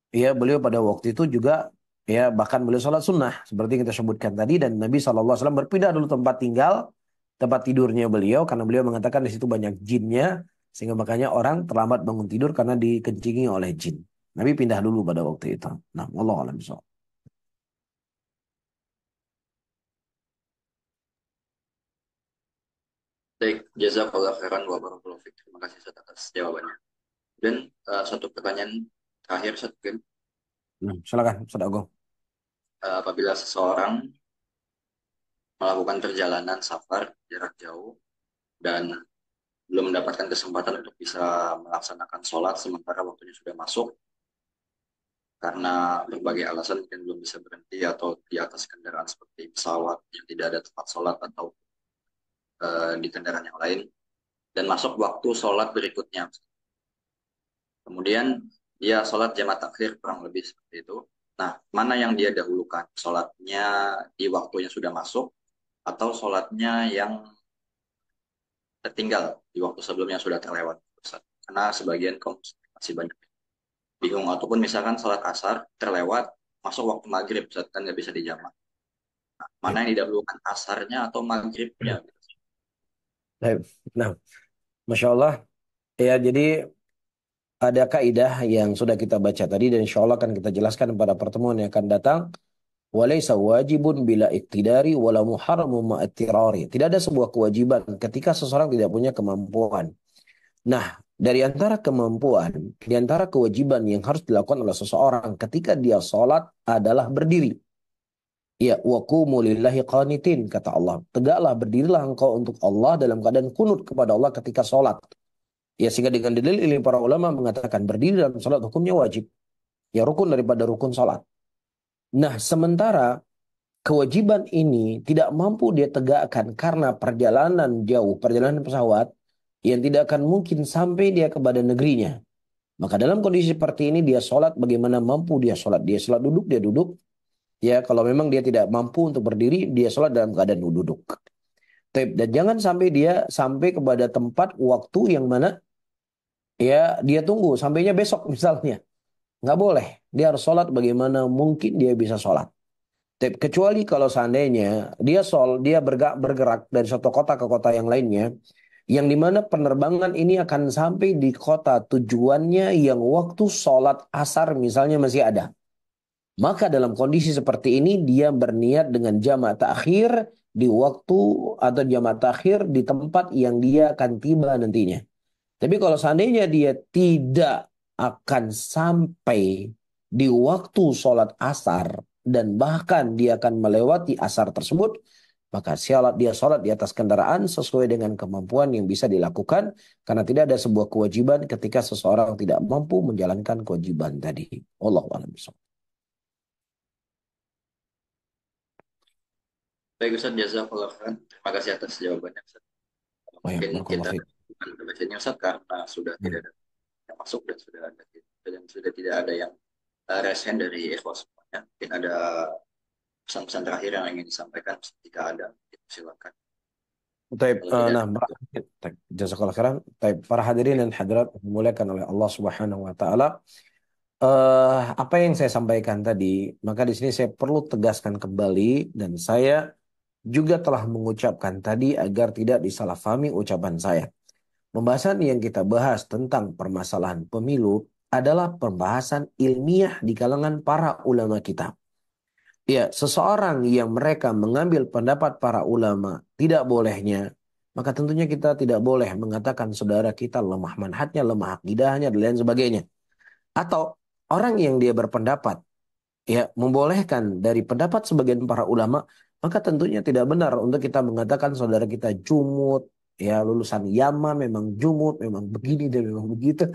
ya beliau pada waktu itu juga ya bahkan beliau sholat sunnah seperti yang kita sebutkan tadi, dan Nabi SAW berpindah dulu tempat tidurnya beliau karena beliau mengatakan di situ banyak jinnya, sehingga makanya orang terlambat bangun tidur karena dikencingi oleh jin. Nabi pindah dulu pada waktu itu. Nah, wallahu a'lam bishawab. Baik, jazakallah khairan wa barakallahu fiik. Terima kasih Ustaz atas jawabannya. Dan satu pertanyaan terakhir, Ustaz, mungkin. Silakan Ustaz Agung. Apabila seseorang melakukan perjalanan safar jarak jauh dan belum mendapatkan kesempatan untuk bisa melaksanakan sholat sementara waktunya sudah masuk karena berbagai alasan, mungkin belum bisa berhenti atau di atas kendaraan seperti pesawat yang tidak ada tempat sholat atau di kendaraan yang lain, dan masuk waktu sholat berikutnya. Kemudian dia sholat jamaah takhir kurang lebih seperti itu. Nah, mana yang dia dahulukan? Sholatnya di waktunya sudah masuk atau sholatnya yang tertinggal di waktu sebelumnya sudah terlewat? Karena sebagian kaum masih banyak bingung, ataupun misalkan sholat asar terlewat masuk waktu maghrib, kan nggak bisa dijamak. Nah, mana yang didahulukan, asarnya atau maghribnya? Baik. Nah, Masya Allah. Ya, jadi ada kaidah yang sudah kita baca tadi dan insya Allah akan kita jelaskan pada pertemuan yang akan datang. Walaysa wajibun bila iktidari wala muharramun ma'attirari. Tidak ada sebuah kewajiban ketika seseorang tidak punya kemampuan. Nah, dari antara kemampuan, di antara kewajiban yang harus dilakukan oleh seseorang ketika dia sholat adalah berdiri. Ya, wa qumu lillahi qanitin, kata Allah. Tegaklah, berdirilah engkau untuk Allah dalam keadaan kunut kepada Allah ketika sholat. Ya, sehingga dengan dalil ini para ulama mengatakan berdiri dalam sholat hukumnya wajib. Ya, rukun daripada rukun sholat. Nah, sementara kewajiban ini tidak mampu dia tegakkan karena perjalanan jauh, perjalanan pesawat yang tidak akan mungkin sampai dia ke badan negerinya. Maka dalam kondisi seperti ini dia sholat bagaimana mampu dia sholat. Dia sholat duduk, dia duduk. Ya, kalau memang dia tidak mampu untuk berdiri, dia sholat dalam keadaan duduk. Dan jangan sampai dia sampai kepada tempat waktu yang mana ya dia tunggu sampainya besok misalnya. Nggak boleh. Dia harus sholat bagaimana mungkin dia bisa sholat. Kecuali kalau seandainya dia bergerak dari satu kota ke kota yang lainnya, yang dimana penerbangan ini akan sampai di kota tujuannya yang waktu sholat asar misalnya masih ada. Maka dalam kondisi seperti ini dia berniat dengan jamak takhir di waktu atau jamak takhir di tempat yang dia akan tiba nantinya. Tapi kalau seandainya dia tidak akan sampai di waktu sholat asar dan bahkan dia akan melewati asar tersebut, maka dia sholat di atas kendaraan sesuai dengan kemampuan yang bisa dilakukan karena tidak ada sebuah kewajiban ketika seseorang tidak mampu menjalankan kewajiban tadi. Wallahu a'lam bishawab. Baik Ustaz, jazakallah khairan. Terima kasih atas jawabannya Ustaz. Mungkin kita bukan pembacanya Ustaz karena sudah tidak ada yang masuk dan sudah tidak ada yang resen dari ikhwas semuanya. Mungkin ada pesan-pesan terakhir yang ingin disampaikan jika ada, silakan. Jazakallah khairan. Para hadirin dan hadirat dimuliakan oleh Allah Subhanahu wa taala. Apa yang saya sampaikan tadi, maka di sini saya perlu tegaskan kembali dan saya juga telah mengucapkan tadi agar tidak disalahfahami ucapan saya. Pembahasan yang kita bahas tentang permasalahan pemilu adalah pembahasan ilmiah di kalangan para ulama kita. Ya, seseorang yang mereka mengambil pendapat para ulama tidak bolehnya, maka tentunya kita tidak boleh mengatakan saudara kita lemah manhajnya, lemah akidahnya, dan lain sebagainya. Atau orang yang dia berpendapat ya membolehkan dari pendapat sebagian para ulama, maka tentunya tidak benar untuk kita mengatakan saudara kita jumud, ya lulusan Yaman memang jumud, memang begini dan memang begitu.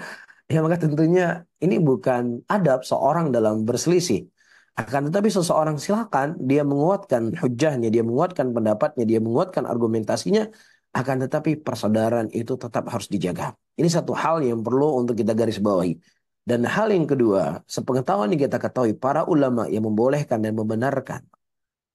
Ya maka tentunya ini bukan adab seorang dalam berselisih. Akan tetapi seseorang silakan dia menguatkan hujahnya, dia menguatkan pendapatnya, dia menguatkan argumentasinya. Akan tetapi persaudaraan itu tetap harus dijaga. Ini satu hal yang perlu untuk kita garis bawahi. Dan hal yang kedua, sepengetahuan yang kita ketahui para ulama yang membolehkan dan membenarkan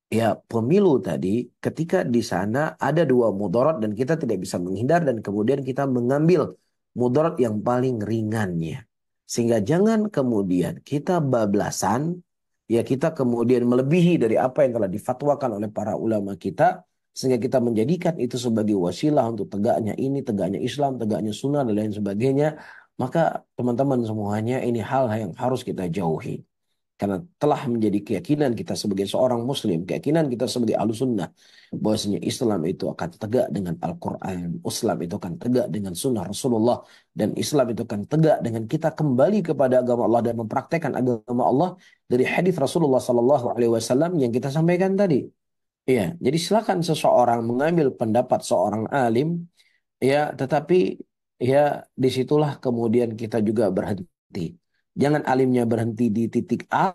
ya pemilu tadi ketika di sana ada dua mudarat dan kita tidak bisa menghindar dan kemudian kita mengambil mudarat yang paling ringannya. Sehingga jangan kemudian kita bablasan, ya kita kemudian melebihi dari apa yang telah difatwakan oleh para ulama kita, sehingga kita menjadikan itu sebagai wasilah untuk tegaknya ini, tegaknya Islam, tegaknya sunnah dan lain sebagainya. Maka teman-teman semuanya ini hal yang harus kita jauhi. Karena telah menjadi keyakinan kita sebagai seorang muslim, keyakinan kita sebagai ahlussunnah, bahwasanya Islam itu akan tegak dengan Al-Quran, Islam itu akan tegak dengan sunnah Rasulullah, dan Islam itu akan tegak dengan kita kembali kepada agama Allah dan mempraktekkan agama Allah dari hadis Rasulullah Sallallahu Alaihi Wasallam yang kita sampaikan tadi. Iya, jadi silakan seseorang mengambil pendapat seorang alim, ya, tetapi ya disitulah kemudian kita juga berhenti. Jangan alimnya berhenti di titik A,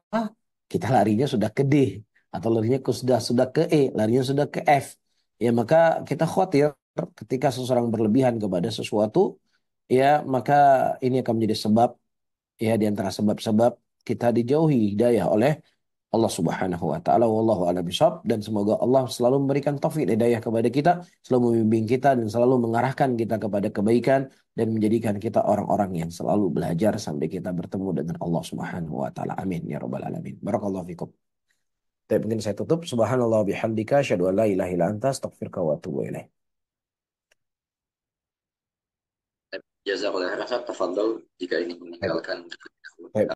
kita larinya sudah ke D. Atau larinya sudah ke E, larinya sudah ke F. Ya maka kita khawatir ketika seseorang berlebihan kepada sesuatu, ya maka ini akan menjadi sebab, ya di antara sebab-sebab kita dijauhi hidayah oleh Allah Subhanahu wa taala. Wallahu a'lam bishawab, dan semoga Allah selalu memberikan taufik hidayah kepada kita, selalu membimbing kita dan selalu mengarahkan kita kepada kebaikan dan menjadikan kita orang-orang yang selalu belajar sampai kita bertemu dengan Allah Subhanahu wa taala. Amin ya rabbal alamin. Barakallahu fikum. Tapi mungkin saya tutup. Subhanallah bihamdika asyhadu an la ilaha illa anta astaghfiruka wa atubu ilaik. Jazakallah khairan, tafadhol jika ingin Baik. meninggalkan. Baik.